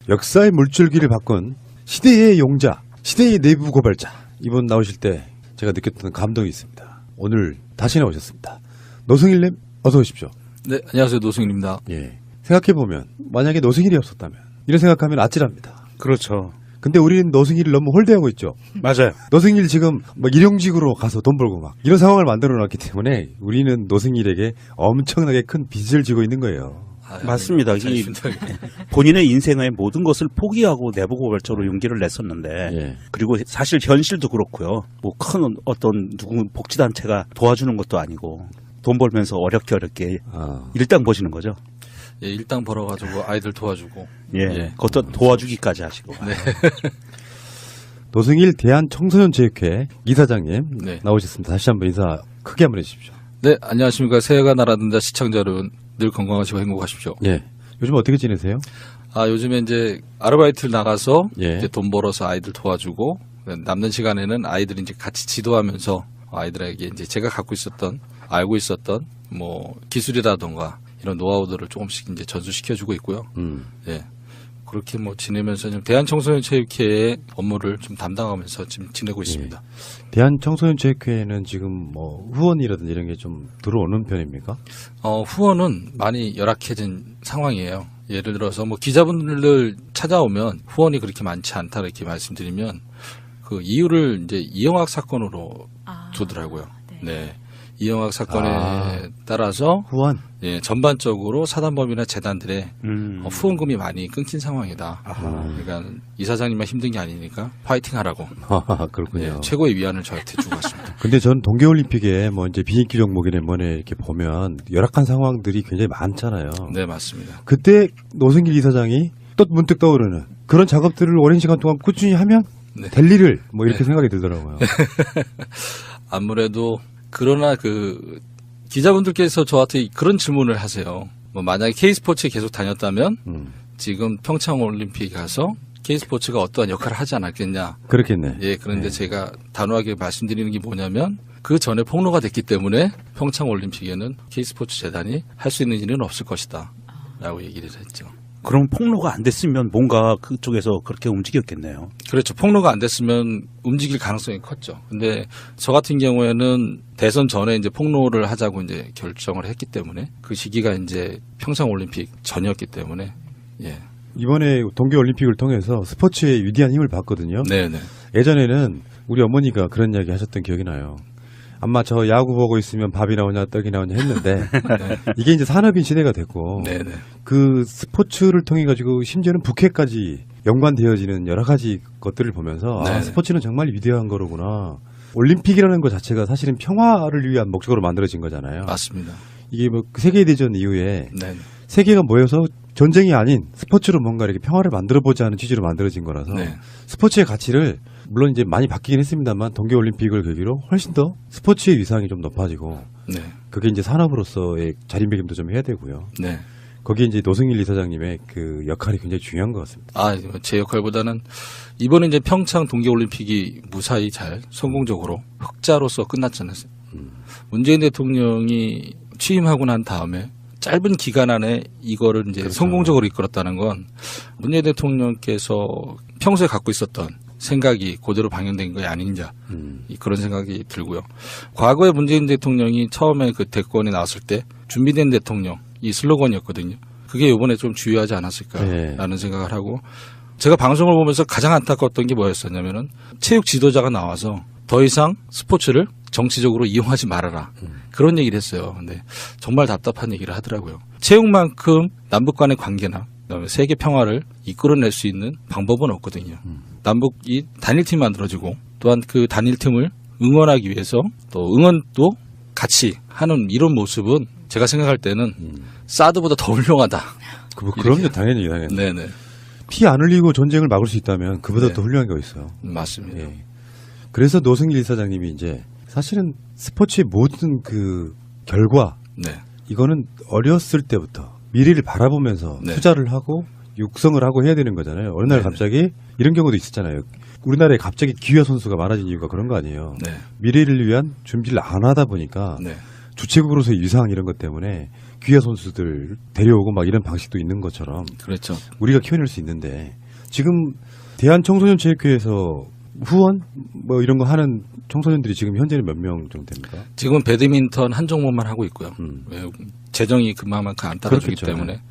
역사의 물줄기를 바꾼 시대의 용자, 시대의 내부 고발자. 이분 나오실 때 제가 느꼈던 감동이 있습니다. 오늘 다시 나오셨습니다. 노승일님 어서 오십시오. 네, 안녕하세요. 노승일입니다. 예. 생각해보면 만약에 노승일이 없었다면 이런 생각하면 아찔합니다. 그렇죠. 근데 우리는 노승일을 너무 홀대하고 있죠. 맞아요. 노승일 지금 막 일용직으로 가서 돈 벌고 막 이런 상황을 만들어 놨기 때문에 우리는 노승일에게 엄청나게 큰 빚을 지고 있는 거예요. 맞습니다. 본인의 인생의 모든 것을 포기하고 내부고발자로 용기를 냈었는데, 예. 그리고 사실 현실도 그렇고요. 뭐 큰 어떤 누구 복지단체가 도와주는 것도 아니고 돈 벌면서 어렵게 일당 버시는 거죠. 예, 일당 벌어가지고 아이들 도와주고. 예, 그것도 도와주기까지 하시고. 네. 노승일 대한청소년체육회 이사장님 네. 나오셨습니다. 다시 한번 인사 크게 한번 해주십시오. 네, 안녕하십니까. 새해가 날아든다 시청자 여러분. 늘 건강하시고 행복하십시오. 예. 요즘 어떻게 지내세요? 요즘에 이제 아르바이트를 나가서 예. 이제 돈 벌어서 아이들 도와주고, 남는 시간에는 아이들이 이제 같이 지도하면서 아이들에게 이제 제가 알고 있었던 뭐 기술이라던가 이런 노하우들을 조금씩 이제 전수시켜주고 있고요. 예. 그렇게 뭐 지내면서 좀 대한청소년체육회의 업무를 좀 담당하면서 지금 지내고 있습니다. 예. 대한청소년체육회에는 지금 뭐 후원이라든지 이런 게 좀 들어오는 편입니까? 후원은 많이 열악해진 상황이에요. 예를 들어서 뭐 기자분들 찾아오면 후원이 그렇게 많지 않다 이렇게 말씀드리면 그 이유를 이제 이영학 사건으로 두더라고요. 네. 이영학 사건에 따라서 후원? 예, 전반적으로 사단법인이나 재단들의 후원금이 많이 끊긴 상황이다. 그러니까 이사장님만 힘든 게 아니니까 파이팅 하라고. 그렇군요. 예, 최고의 위안을 저한테 주고 갔습니다. 근데 전 동계올림픽에 뭐 이제 비인기 종목이나 뭐네 이렇게 보면 열악한 상황들이 굉장히 많잖아요. 네, 맞습니다. 그때 노승길 이사장이 또 문득 떠오르는 그런 작업들을 오랜 시간 동안 꾸준히 하면 네. 될 일을 뭐 이렇게 네. 생각이 들더라고요. 아무래도 그러나 기자분들께서 저한테 그런 질문을 하세요. 뭐 만약에 K스포츠에 계속 다녔다면 지금 평창올림픽에 가서 K스포츠가 어떠한 역할을 하지 않았겠냐. 그렇겠네. 예, 그런데 네. 제가 단호하게 말씀드리는 게 뭐냐면 그 전에 폭로가 됐기 때문에 평창올림픽에는 K스포츠 재단이 할 수 있는 일은 없을 것이다. 라고 얘기를 했죠. 그럼 폭로가 안 됐으면 뭔가 그쪽에서 그렇게 움직였겠네요. 그렇죠. 폭로가 안 됐으면 움직일 가능성이 컸죠. 근데 저 같은 경우에는 대선 전에 이제 폭로를 하자고 이제 결정을 했기 때문에 그 시기가 이제 평창올림픽 전이었기 때문에 예. 이번에 동계올림픽을 통해서 스포츠에 위대한 힘을 받거든요. 네네. 예전에는 우리 어머니가 그런 이야기 하셨던 기억이 나요. 엄마 저 야구 보고 있으면 밥이 나오냐 떡이 나오냐 했는데 네. 이게 이제 산업인 시대가 됐고 네네. 그 스포츠를 통해 가지고 심지어는 부캐까지 연관되어지는 여러 가지 것들을 보면서 아, 네네. 스포츠는 정말 위대한 거로구나. 올림픽이라는 것 자체가 사실은 평화를 위한 목적으로 만들어진 거잖아요. 맞습니다. 이게 뭐 세계대전 이후에 네. 세계가 모여서 전쟁이 아닌 스포츠로 뭔가 이렇게 평화를 만들어보자 하는 취지로 만들어진 거라서 네. 스포츠의 가치를 물론 이제 많이 바뀌긴 했습니다만 동계올림픽을 계기로 훨씬 더 스포츠의 위상이 좀 높아지고 네. 그게 이제 산업으로서의 자리매김도 좀 해야 되고요. 네. 거기에 이제 노승일 이사장님의 그 역할이 굉장히 중요한 것 같습니다. 제 역할보다는 이번에 이제 평창 동계올림픽이 무사히 잘 성공적으로 흑자로서 끝났잖아요. 문재인 대통령이 취임하고 난 다음에 짧은 기간 안에 이거를 이제 그렇죠. 성공적으로 이끌었다는 건 문재인 대통령께서 평소에 갖고 있었던 생각이 그대로 방영된 게 아닌가 그런 생각이 들고요. 과거에 문재인 대통령이 처음에 그 대권에 나왔을 때 준비된 대통령 이 슬로건이었거든요. 그게 이번에 좀 주요하지 않았을까라는 생각을 하고 제가 방송을 보면서 가장 안타까웠던 게 뭐였었냐면은 체육 지도자가 나와서 더 이상 스포츠를 정치적으로 이용하지 말아라. 그런 얘기를 했어요. 근데 정말 답답한 얘기를 하더라고요. 체육만큼 남북 간의 관계나 그다음에 세계 평화를 이끌어낼 수 있는 방법은 없거든요. 남북이 단일팀이 만들어지고 또한 그 단일팀을 응원하기 위해서 또 응원도 같이 하는 이런 모습은 제가 생각할 때는 사드보다 더 훌륭하다. 그럼요, 당연히. 네네. 피 안 흘리고 전쟁을 막을 수 있다면 그보다 네. 더 훌륭한 게 있어요. 맞습니다. 예. 그래서 노승일 이사장님이 이제 사실은 스포츠의 모든 그 결과 네. 이거는 어렸을 때부터 미래를 바라보면서 네. 투자를 하고 육성을 하고 해야 되는 거잖아요. 어느 날 네네. 갑자기 이런 경우도 있었잖아요. 우리나라에 갑자기 기아 선수가 많아진 이유가 그런 거 아니에요. 네. 미래를 위한 준비를 안 하다 보니까 네. 주체국으로서의 위상 이런 것 때문에 귀하 선수들 데려오고 막 이런 방식도 있는 것처럼 그렇죠. 우리가 키워낼 수 있는데 지금 대한청소년체육회에서 후원 뭐 이런 거 하는 청소년들이 지금 현재는 몇 명 정도 됩니까? 지금은 배드민턴 한 종목만 하고 있고요. 왜 재정이 그만큼 안 따라주기 그렇겠죠. 때문에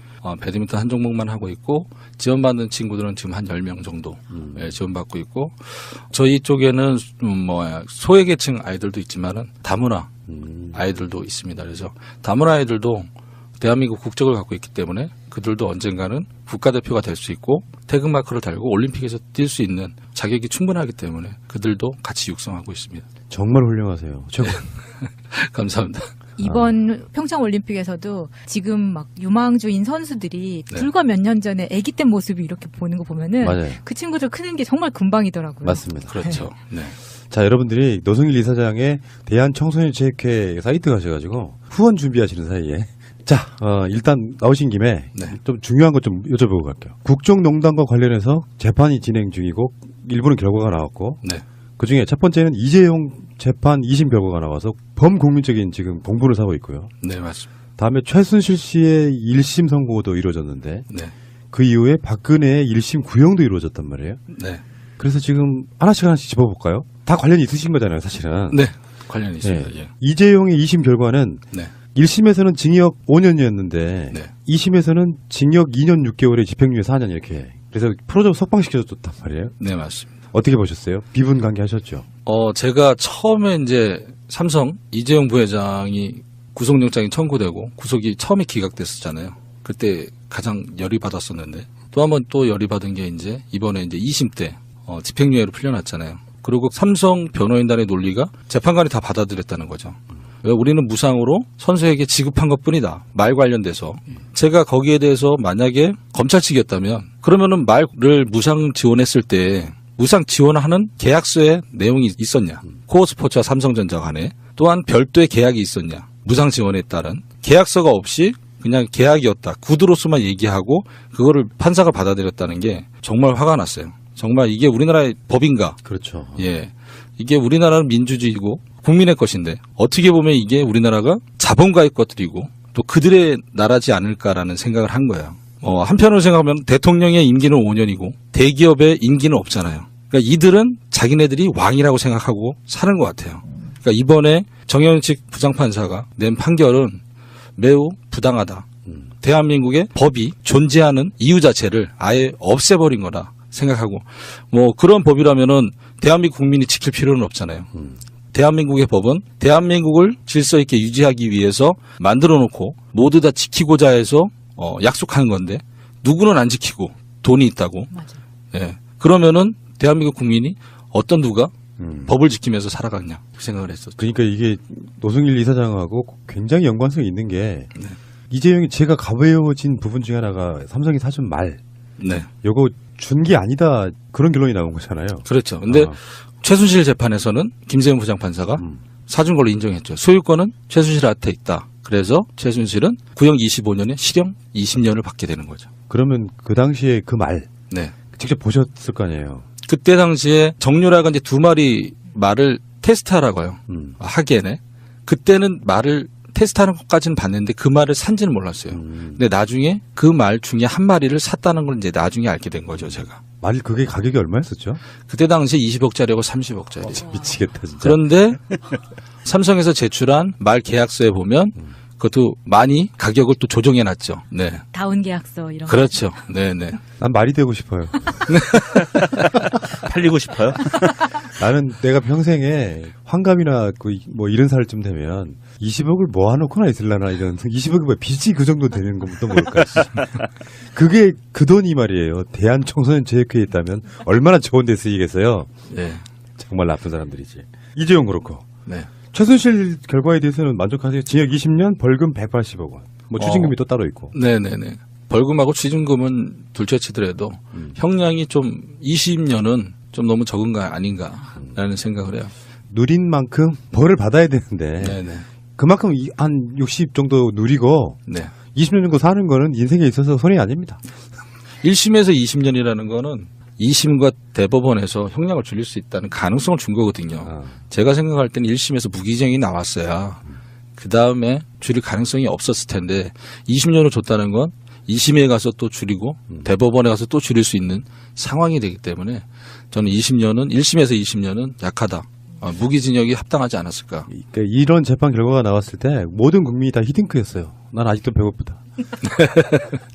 배드민턴 한 종목만 하고 있고 지원받는 친구들은 지금 한 10명 정도 지원받고 있고 저희 쪽에는 소외계층 아이들도 있지만은 다문화 아이들도 있습니다. 그래서 다문화 아이들도 대한민국 국적을 갖고 있기 때문에 그들도 언젠가는 국가대표가 될 수 있고 태극마크를 달고 올림픽에서 뛸 수 있는 자격이 충분하기 때문에 그들도 같이 육성하고 있습니다. 정말 훌륭하세요. 최고. 감사합니다. 이번 평창올림픽에서도 지금 막 유망주인 선수들이 네. 불과 몇 년 전에 아기 때 모습이 이렇게 보는 거 보면은 맞아요. 그 친구들 크는 게 정말 금방이더라고요. 맞습니다. 그렇죠. 네. 자, 여러분들이 노승일 이사장의 대한청소년체육회 사이트 가셔가지고 후원 준비하시는 사이에 자, 일단 나오신 김에 네. 좀 중요한 것 좀 여쭤보고 갈게요. 국정농단과 관련해서 재판이 진행 중이고 일부는 결과가 나왔고 네. 그중에 첫 번째는 이재용 재판 2심 결과가 나와서 범국민적인 지금 공분을 사고 있고요. 네, 맞습니다. 다음에 최순실 씨의 1심 선고도 이루어졌는데 네. 그 이후에 박근혜의 1심 구형도 이루어졌단 말이에요. 네. 그래서 지금 하나씩 짚어볼까요? 다 관련이 있으신 거잖아요, 사실은. 네. 관련이 있습니다. 네. 예. 이재용의 2심 결과는 네. 1심에서는 징역 5년이었는데 네. 2심에서는 징역 2년 6개월에 집행유예 4년 이렇게. 그래서 풀어줘 석방시켜줬단 말이에요. 네, 맞습니다. 어떻게 보셨어요? 비분 관계 하셨죠? 제가 처음에 이제 삼성 이재용 부회장이 구속영장이 청구되고 구속이 처음에 기각됐었잖아요. 그때 가장 열이 받았었는데 또 한 번 또 열이 받은 게 이제 이번에 이제 2심 때 집행유예로 풀려났잖아요. 그리고 삼성 변호인단의 논리가 재판관이 다 받아들였다는 거죠. 왜 우리는 무상으로 선수에게 지급한 것뿐이다. 말 관련돼서 제가 거기에 대해서 만약에 검찰 측이었다면 그러면은 말을 무상 지원했을 때 무상 지원하는 계약서에 내용이 있었냐? 코어스포츠와 삼성전자 간에 또한 별도의 계약이 있었냐? 무상 지원에 따른 계약서가 없이 그냥 계약이었다. 구두로서만 얘기하고 그거를 판사가 받아들였다는 게 정말 화가 났어요. 정말 이게 우리나라의 법인가? 그렇죠. 예. 이게 우리나라는 민주주의고 국민의 것인데 어떻게 보면 이게 우리나라가 자본가의 것들이고 또 그들의 나라지 않을까라는 생각을 한 거예요. 한편으로 생각하면 대통령의 임기는 5년이고 대기업의 임기는 없잖아요. 그러니까 이들은 자기네들이 왕이라고 생각하고 사는 것 같아요. 그러니까 이번에 정현식 부장판사가 낸 판결은 매우 부당하다. 대한민국의 법이 존재하는 이유 자체를 아예 없애버린 거다 생각하고 그런 법이라면은 대한민국 국민이 지킬 필요는 없잖아요. 대한민국의 법은 대한민국을 질서 있게 유지하기 위해서 만들어 놓고 모두 다 지키고자 해서 약속하는 건데 누구는 안 지키고 돈이 있다고. 맞아. 예. 그러면은 대한민국 국민이 어떤 누가 법을 지키면서 살아갔냐 그 생각을 했었죠. 그러니까 이게 노승일 이사장하고 굉장히 연관성이 있는 게 네. 이재용이 제가 가벼워진 부분 중에 하나가 삼성이 사준 말 네. 요거 준 게 아니다 그런 결론이 나온 거잖아요. 그렇죠. 근데 아. 최순실 재판에서는 김세윤 부장판사가 사준 걸로 인정했죠. 소유권은 최순실한테 있다. 그래서 최순실은 구형 25년에 실형 20년을 받게 되는 거죠. 그러면 그 당시에 그 말 네. 직접 보셨을 거 아니에요. 그때 당시에 정유라가 이제 2마리 말을 테스트하라고요. 하기에네. 그때는 말을 테스트하는 것까지는 봤는데 그 말을 산지는 몰랐어요. 근데 나중에 그 말 중에 한 마리를 샀다는 걸 이제 나중에 알게 된 거죠, 제가. 말 그게 가격이 얼마였었죠? 그때 당시에 20억짜리하고 30억짜리. 미치겠다 진짜. 그런데 삼성에서 제출한 말 계약서에 보면 그것도 많이 가격을 또 조정해 놨죠. 네. 다운 계약서 이런 그렇죠. 네, 네. 난 말이 되고 싶어요. 팔리고 싶어요? 나는 내가 평생에 환갑이나 뭐 이런 살쯤 되면 20억을 모아놓거나 있을라나 이런 20억이 뭐 빚이 그 정도 되는 것부터 모를까. 그게 그 돈이 말이에요. 대한청소년체육회에 있다면 얼마나 좋은 데 쓰이겠어요. 네. 정말 나쁜 사람들이지. 이재용 그렇고. 네. 최순실 결과에 대해서는 만족하세요? 징역 20년, 벌금 180억 원. 뭐 추징금이 또 따로 있고. 네네네. 벌금하고 추징금은 둘째 치더라도 형량이 좀 20년은 좀 너무 적은 거 아닌가라는 생각을 해요. 누린 만큼 벌을 받아야 되는데 네네. 그만큼 한 60 정도 누리고 네. 20년 정도 사는 거는 인생에 있어서 손해 아닙니다. 1심에서 20년이라는 거는 2심과 대법원에서 형량을 줄일 수 있다는 가능성을 준 거거든요. 제가 생각할 때는 1심에서 무기징역이 나왔어야 그 다음에 줄일 가능성이 없었을 텐데 20년을 줬다는 건 2심에 가서 또 줄이고 대법원에 가서 또 줄일 수 있는 상황이 되기 때문에 저는 20년은 1심에서 20년은 약하다. 무기징역이 합당하지 않았을까. 그러니까 이런 재판 결과가 나왔을 때 모든 국민이 다 히딩크였어요. 난 아직도 배고프다.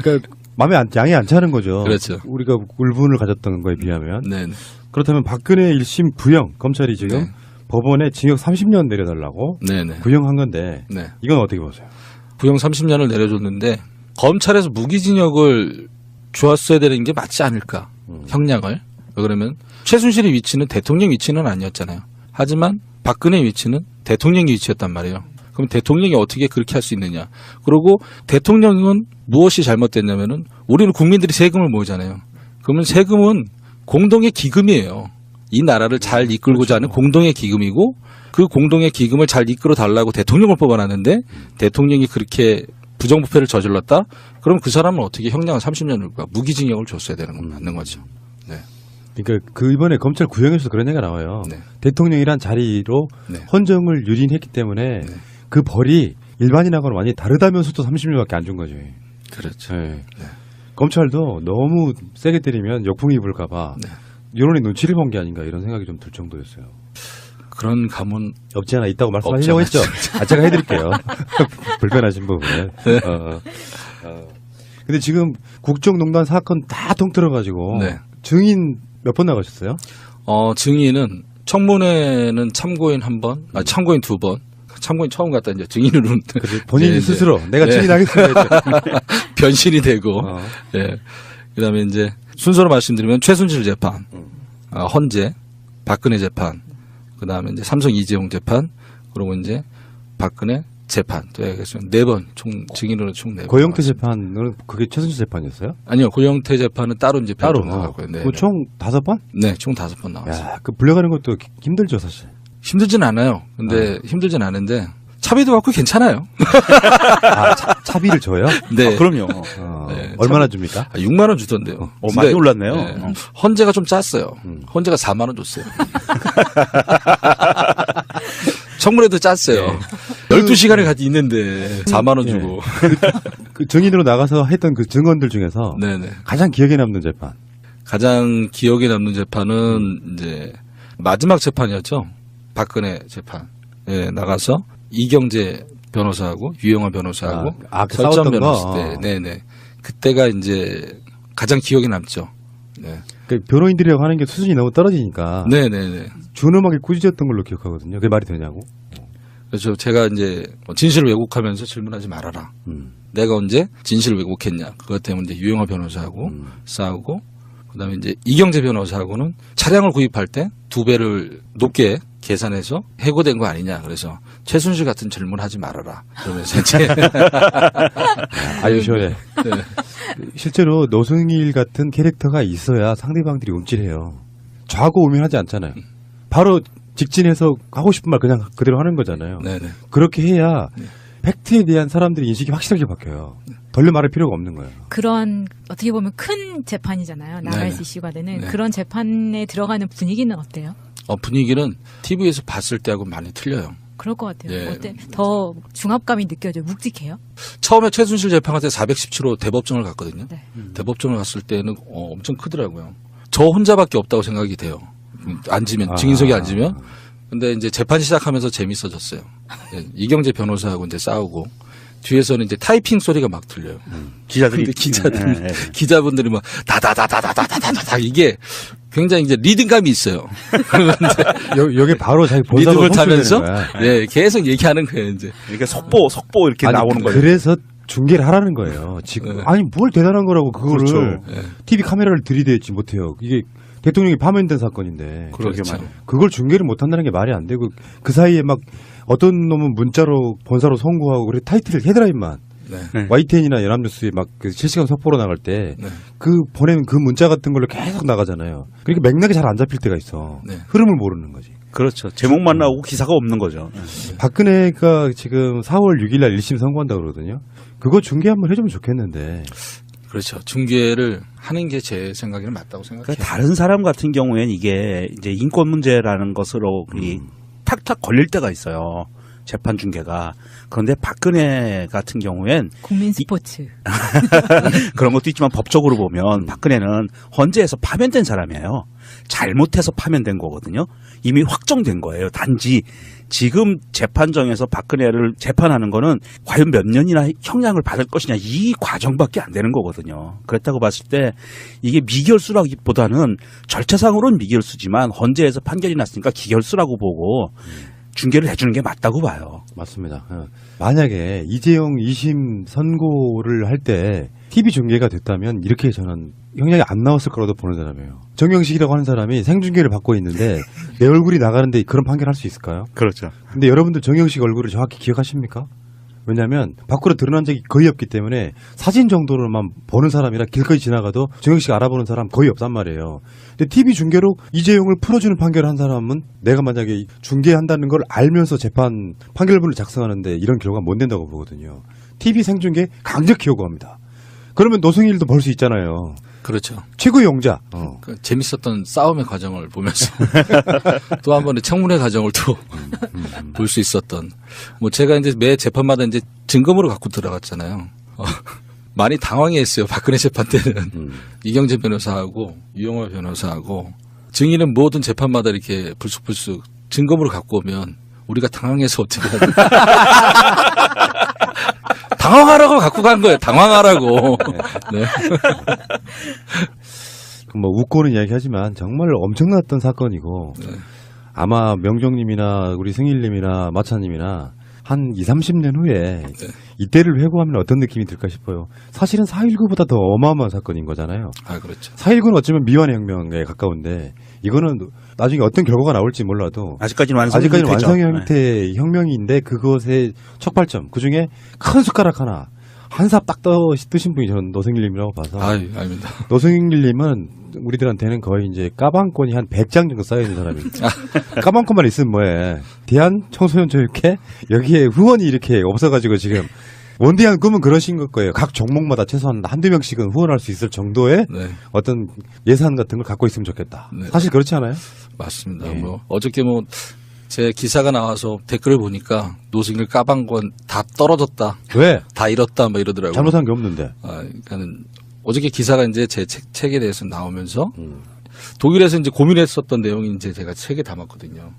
그러니까 양이 안 차는 거죠. 그렇죠. 우리가 울분을 가졌던 거에 비하면. 네. 그렇다면 박근혜 1심 구형 검찰이 지금 네. 법원에 징역 30년 내려달라고 네네. 구형한 건데 네. 이건 어떻게 보세요? 구형 30년을 내려줬는데 검찰에서 무기징역을 주었어야 되는 게 맞지 않을까. 형량을. 왜 그러면 최순실의 위치는 대통령 위치는 아니었잖아요. 하지만 박근혜의 위치는 대통령의 위치였단 말이에요. 그럼 대통령이 어떻게 그렇게 할 수 있느냐. 그리고 대통령은 무엇이 잘못됐냐면은 우리는 국민들이 세금을 모으잖아요. 그러면 세금은 공동의 기금이에요. 이 나라를 잘 이끌고자 하는 공동의 기금이고 그 공동의 기금을 잘 이끌어 달라고 대통령을 뽑아놨는데 대통령이 그렇게 부정부패를 저질렀다? 그럼 그 사람은 어떻게 형량을 30년을 무기징역을 줬어야 되는 건 맞는 거죠. 네. 그러니까 그 이번에 검찰 구형에서 그런 얘기가 나와요. 네. 대통령이란 자리로 네. 헌정을 유린했기 때문에 그 벌이 일반인하고는 완전히 다르다면서도 30년밖에 안 준 거죠. 그렇죠. 네. 검찰도 너무 세게 때리면 역풍이 불까봐 네. 여론의 눈치를 본 게 아닌가 이런 생각이 좀 들 정도였어요. 그런 감은 없지 않아 있다고 말씀하시려고 했죠. 제가 해드릴게요. 불편하신 부분을. 근데 지금 국정농단 사건 다 통틀어가지고 네. 증인 몇 번 나가셨어요? 증인은 청문회는 참고인 1번, 참고인 2번. 참고인 처음 갔다 이제 증인으로 본인이 네, 스스로 내가 네. 증인하겠습니다. 변신이 되고, 예. 그다음에 이제 순서로 말씀드리면 최순실 재판, 헌재, 박근혜 재판, 그다음에 이제 삼성 이재용 재판, 그리고 이제 박근혜 재판. 또 해서 4번 총 증인으로 총 4번. 고영태 재판은 그게 최순실 재판이었어요? 아니요, 고영태 재판은 따로 이제 따로 나가고요. 네, 총 5번? 네, 총 5번 나왔어요. 야, 그 불려가는 것도 힘들죠 사실. 힘들진 않아요. 근데 힘들진 않은데 차비도 받고 괜찮아요. 차비를 줘요? 네. 그럼요. 네, 얼마나 줍니까? 6만 원 주던데요. 많이 올랐네요. 네, 헌재가 좀 짰어요. 헌재가 4만 원 줬어요. 청문회도 짰어요. 12시간을 같이 있는데 4만 원 주고. 그 증인으로 나가서 했던 그 증언들 중에서 네네. 가장 기억에 남는 재판. 가장 기억에 남는 재판은 이제 마지막 재판이었죠. 박근혜 재판. 예, 나가서 이경재 변호사하고 유영하 변호사하고 그 설전 싸웠던 변호사 거. 때, 네네. 그때가 이제 가장 기억에 남죠. 네, 그 변호인들이라고 하는 게 수준이 너무 떨어지니까 네네네. 준엄하게 꾸짖었던 걸로 기억하거든요. 그게 말이 되냐고. 그래서 제가 이제 진실을 왜곡하면서 질문하지 말아라. 내가 언제 진실을 왜곡했냐. 그것 때문에 이제 유영하 변호사하고 싸우고, 그다음에 이제 이경재 변호사하고는 차량을 구입할 때 2배를 높게 계산해서 해고된 거 아니냐. 그래서 최순실 같은 질문하지 말아라. 그러면서 이제 아유 시원해. 네. 실제로 노승일 같은 캐릭터가 있어야 상대방들이 움찔해요. 좌고우면하지 않잖아요. 바로 직진해서 하고 싶은 말 그냥 그대로 하는 거잖아요. 네네. 그렇게 해야 팩트에 대한 사람들의 인식이 확실하게 바뀌어요. 덜려 말할 필요가 없는 거예요. 그런 어떻게 보면 큰 재판이잖아요. 나라에서 네네. 이슈가 되는 네. 그런 재판에 들어가는 분위기는 어때요? 분위기는 TV에서 봤을 때하고 많이 틀려요. 그럴 것 같아요. 네. 어때? 더 중압감이 느껴져요. 묵직해요? 처음에 최순실 재판할 때 417호 대법정을 갔거든요. 네. 대법정을 갔을 때는 엄청 크더라고요. 저 혼자밖에 없다고 생각이 돼요. 앉으면 증인석에 앉으면. 근데 이제 재판 시작하면서 재밌어졌어요. 예, 이경재 변호사하고 이제 싸우고 뒤에서는 이제 타이핑 소리가 막 들려요. 기자들이 근데 네. 기자분들이 막 다다다다다다다다다 이게 굉장히 이제 리듬감이 있어요. 그런데 여기 바로 자기 본사로 리듬을 타면서 송출되는 거야. 네, 계속 얘기하는 거예요, 이제. 이렇게 속보 이렇게 아니, 나오는 거예요. 그래서 중계를 하라는 거예요. 지금 네. 아니 뭘 대단한 거라고 그거를 그렇죠. TV 카메라를 들이대지 못해요. 이게 대통령이 파면된 사건인데 그러게 그렇죠. 말이에요. 그걸 중계를 못한다는 게 말이 안 되고 그 사이에 막 어떤 놈은 문자로 본사로 송구하고 그리고 타이틀을 헤드라인만 네. YTN이나 연합뉴스에 막 그 실시간 속보로 나갈 때 네. 그 보내는 그 문자 같은 걸로 계속 나가잖아요. 그러니까 맥락이 잘 안 잡힐 때가 있어. 네. 흐름을 모르는 거지. 그렇죠. 제목만 나오고 기사가 없는 거죠. 박근혜가 지금 4월 6일 날 1심 선고한다고 그러거든요. 그거 중계 한번 해주면 좋겠는데. 그렇죠. 중계를 하는 게 제 생각에는 맞다고 생각해요. 그러니까 다른 사람 같은 경우에는 이게 이제 인권 문제라는 것으로 탁탁 걸릴 때가 있어요. 재판 중계가. 그런데 박근혜 같은 경우엔 국민 스포츠. 그런 것도 있지만 법적으로 보면 박근혜는 헌재에서 파면된 사람이에요. 잘못해서 파면된 거거든요. 이미 확정된 거예요. 단지 지금 재판정에서 박근혜를 재판하는 거는 과연 몇 년이나 형량을 받을 것이냐 이 과정밖에 안 되는 거거든요. 그렇다고 봤을 때 이게 미결수라기보다는 절차상으로는 미결수지만 헌재에서 판결이 났으니까 기결수라고 보고 중계를 해주는 게 맞다고 봐요. 맞습니다. 만약에 이재용 2심 선고를 할 때 TV 중계가 됐다면 이렇게 저는 형량이 안 나왔을 거라도 보는 사람이에요. 정영식이라고 하는 사람이 생중계를 받고 있는데 내 얼굴이 나가는데 그런 판결할 수 있을까요? 그렇죠. 근데 여러분들 정영식 얼굴을 정확히 기억하십니까? 왜냐하면 밖으로 드러난 적이 거의 없기 때문에 사진 정도로만 보는 사람이라 길거리 지나가도 정영식 알아보는 사람 거의 없단 말이에요. 근데 TV 중계로 이재용을 풀어주는 판결을 한 사람은 내가 만약에 중계한다는 걸 알면서 재판 판결문을 작성하는데 이런 결과가 못 된다고 보거든요. TV 생중계 강력히 요구합니다. 그러면 노승일도 볼 수 있잖아요. 그렇죠. 최고의 용자. 그 재밌었던 싸움의 과정을 보면서 또 한 번의 청문회 과정을 또 볼 수 있었던. 뭐 제가 이제 매 재판마다 이제 증거물을 갖고 들어갔잖아요. 많이 당황했어요. 박근혜 재판 때는 이경재 변호사하고 유영화 변호사하고 증인은 모든 재판마다 이렇게 불쑥불쑥 증거물을 갖고 오면 우리가 당황해서 어떻게 해야 돼? 당황하라고 갖고 간 거예요. 당황하라고. 네. 뭐 웃고는 이야기하지만 정말 엄청났던 사건이고 네. 아마 명종님이나 우리 승일님이나 마차님이나 한 20, 30년 후에 네. 이때를 회고하면 어떤 느낌이 들까 싶어요. 사실은 4.19보다 더 어마어마한 사건인 거잖아요. 아, 그렇죠. 4.19는 어쩌면 미완의 혁명에 가까운데 이거는 나중에 어떤 결과가 나올지 몰라도 아직까지는 완성 아직까지는 형태죠. 완성 형태의 혁명인데 그것의 촉발점 그중에 큰 숟가락 하나 한 삽 딱 뜨신 분이 저는 노승일님이라고 봐서 아닙니다. 노승일님은 우리들한테는 거의 이제 까방권이 한 100장 정도 쌓여있는 사람입니다. 까방권만 있으면 뭐해. 대한청소년체육회 여기에 후원이 이렇게 없어가지고 지금 원대한 꿈은 그러신 것 거예요. 각 종목마다 최소한 한두 명씩은 후원할 수 있을 정도의 네. 어떤 예산 같은 걸 갖고 있으면 좋겠다. 네. 사실 그렇지 않아요? 맞습니다. 예. 뭐 어저께 뭐 제 기사가 나와서 댓글을 보니까 노승일 까방권 다 떨어졌다. 왜? 다 잃었다. 뭐 이러더라고요. 잘못한 게 없는데. 그러니까는 어저께 기사가 이제 제 책에 대해서 나오면서 독일에서 이제 고민했었던 내용이 이제 제가 책에 담았거든요.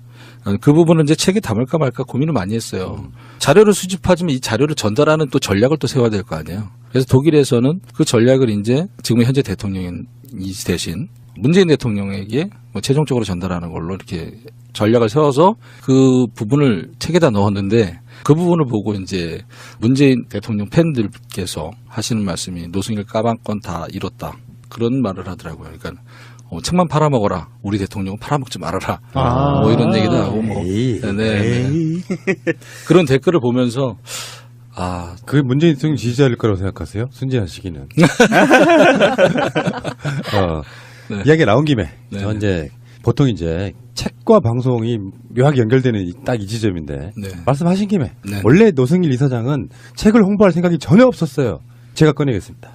그 부분은 이제 책에 담을까 말까 고민을 많이 했어요. 자료를 수집하지만 이 자료를 전달하는 또 전략을 또 세워야 될 거 아니에요. 그래서 독일에서는 그 전략을 이제 지금 현재 대통령이 대신 문재인 대통령에게 뭐 최종적으로 전달하는 걸로 이렇게 전략을 세워서 그 부분을 책에다 넣었는데 그 부분을 보고 이제 문재인 대통령 팬들께서 하시는 말씀이 노승일 까방권 다 잃었다. 그런 말을 하더라고요. 그러니까 책만 팔아먹어라. 우리 대통령은 팔아먹지 말아라. 뭐 이런 얘기도 하고 뭐. 네. 그런 댓글을 보면서 그게 문재인 대통령 지지자일 거라고 생각하세요? 순진한 시기는. 네. 이야기가 나온 김에 네. 저 이제 보통 이제 책과 방송이 묘하게 연결되는 딱 이 지점인데 네. 말씀하신 김에 네. 원래 노승일 이사장은 책을 홍보할 생각이 전혀 없었어요. 제가 꺼내겠습니다.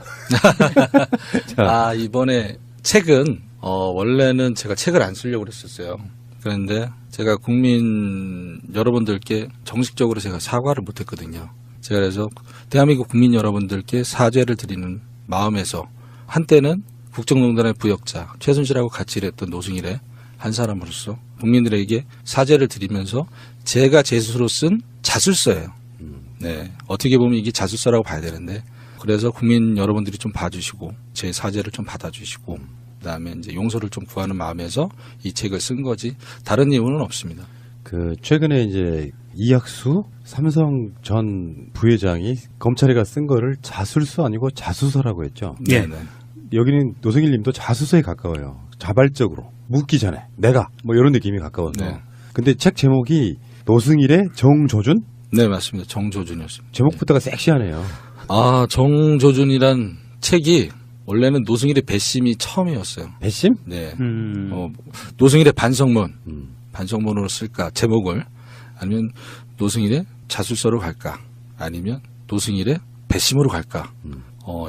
자, 이번에 책은 원래는 제가 책을 안 쓰려고 그랬었어요. 그런데 제가 국민 여러분들께 정식적으로 제가 사과를 못했거든요. 제가 그래서 대한민국 국민 여러분들께 사죄를 드리는 마음에서 한때는 국정농단의 부역자 최순실하고 같이 일했던 노승일의 한 사람으로서 국민들에게 사죄를 드리면서 제가 제 스스로 쓴 자술서예요. 네, 어떻게 보면 이게 자술서라고 봐야 되는데 그래서 국민 여러분들이 좀 봐주시고 제 사죄를 좀 받아주시고 그다음에 이제 용서를 좀 구하는 마음에서 이 책을 쓴 거지 다른 이유는 없습니다. 그 최근에 이제 이학수 삼성 전 부회장이 검찰에가 쓴 거를 자술서 아니고 자수서라고 했죠. 예. 네. 여기는 노승일 님도 자수서에 가까워요. 자발적으로 묻기 전에 내가 뭐 이런 느낌이 가까워서. 네. 근데 책 제목이 노승일의 정조준? 네, 맞습니다. 정조준이었습니다. 제목부터가 섹시하네요. 정조준이란 책이 원래는 노승일의 배심이 처음이었어요. 배심? 네. 노승일의 반성문으로 쓸까 제목을 아니면 노승일의 자술서로 갈까 아니면 노승일의 배심으로 갈까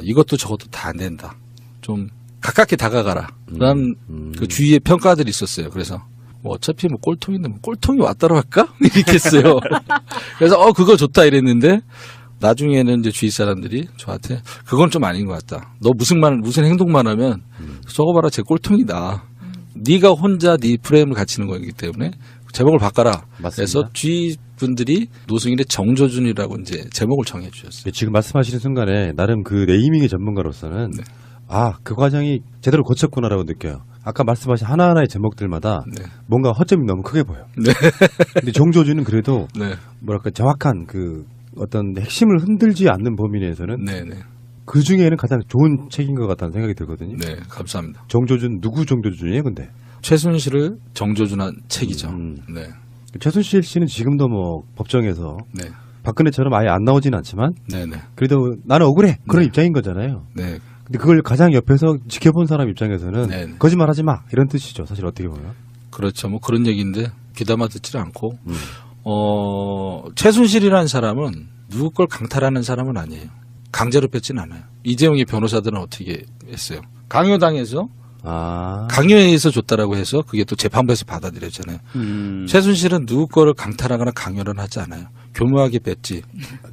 이것도 저것도 다 안 된다. 좀 가깝게 다가가라. 라는 그 주위의 평가들이 있었어요. 그래서 뭐 어차피 뭐 꼴통인데 뭐 꼴통이 왔다로 할까? 이렇게 했어요. 그래서 그거 좋다 이랬는데 나중에는 이제 주위 사람들이 저한테 그건 좀 아닌 것 같다. 너 무슨 행동만 하면 저거 봐라 쟤 꼴통이다. 네가 혼자 네 프레임을 갖추는 거기 때문에 제목을 바꿔라. 맞습니다. 그래서 주위 분들이 노승일의 정조준이라고 이제 제목을 정해 주셨어요. 지금 말씀하시는 순간에 나름 그 네이밍의 전문가로서는 네. 그 과정이 제대로 거쳤구나라고 느껴요. 아까 말씀하신 하나하나의 제목들마다 네. 뭔가 허점이 너무 크게 보여. 네. 근데 정조준은 그래도 네. 뭐랄까 정확한 그 어떤 핵심을 흔들지 않는 범위 내에서는 네. 네. 그 중에는 가장 좋은 책인 것 같다는 생각이 들거든요. 네. 감사합니다. 정조준 누구 정조준이에요, 근데? 최순실을 정조준한 책이죠. 네. 최순실 씨는 지금도 뭐 법정에서 네. 박근혜처럼 아예 안 나오진 않지만 네. 네. 그래도 나는 억울해 그런 네. 입장인 거잖아요. 네. 근데 그걸 가장 옆에서 지켜본 사람 입장에서는 네. 거짓말하지 마 이런 뜻이죠. 사실 어떻게 보면. 그렇죠. 뭐 그런 얘기인데 귀담아 듣지를 않고 최순실이라는 사람은 누구 걸 강탈하는 사람은 아니에요. 강제로 뺐진 않아요. 이재용의 변호사들은 어떻게 했어요? 강요당해서 강요에 의해서 줬다라고 해서 그게 또 재판부에서 받아들였잖아요. 최순실은 누구 거를 강탈하거나 강요를 하지 않아요. 교묘하게 뺐지.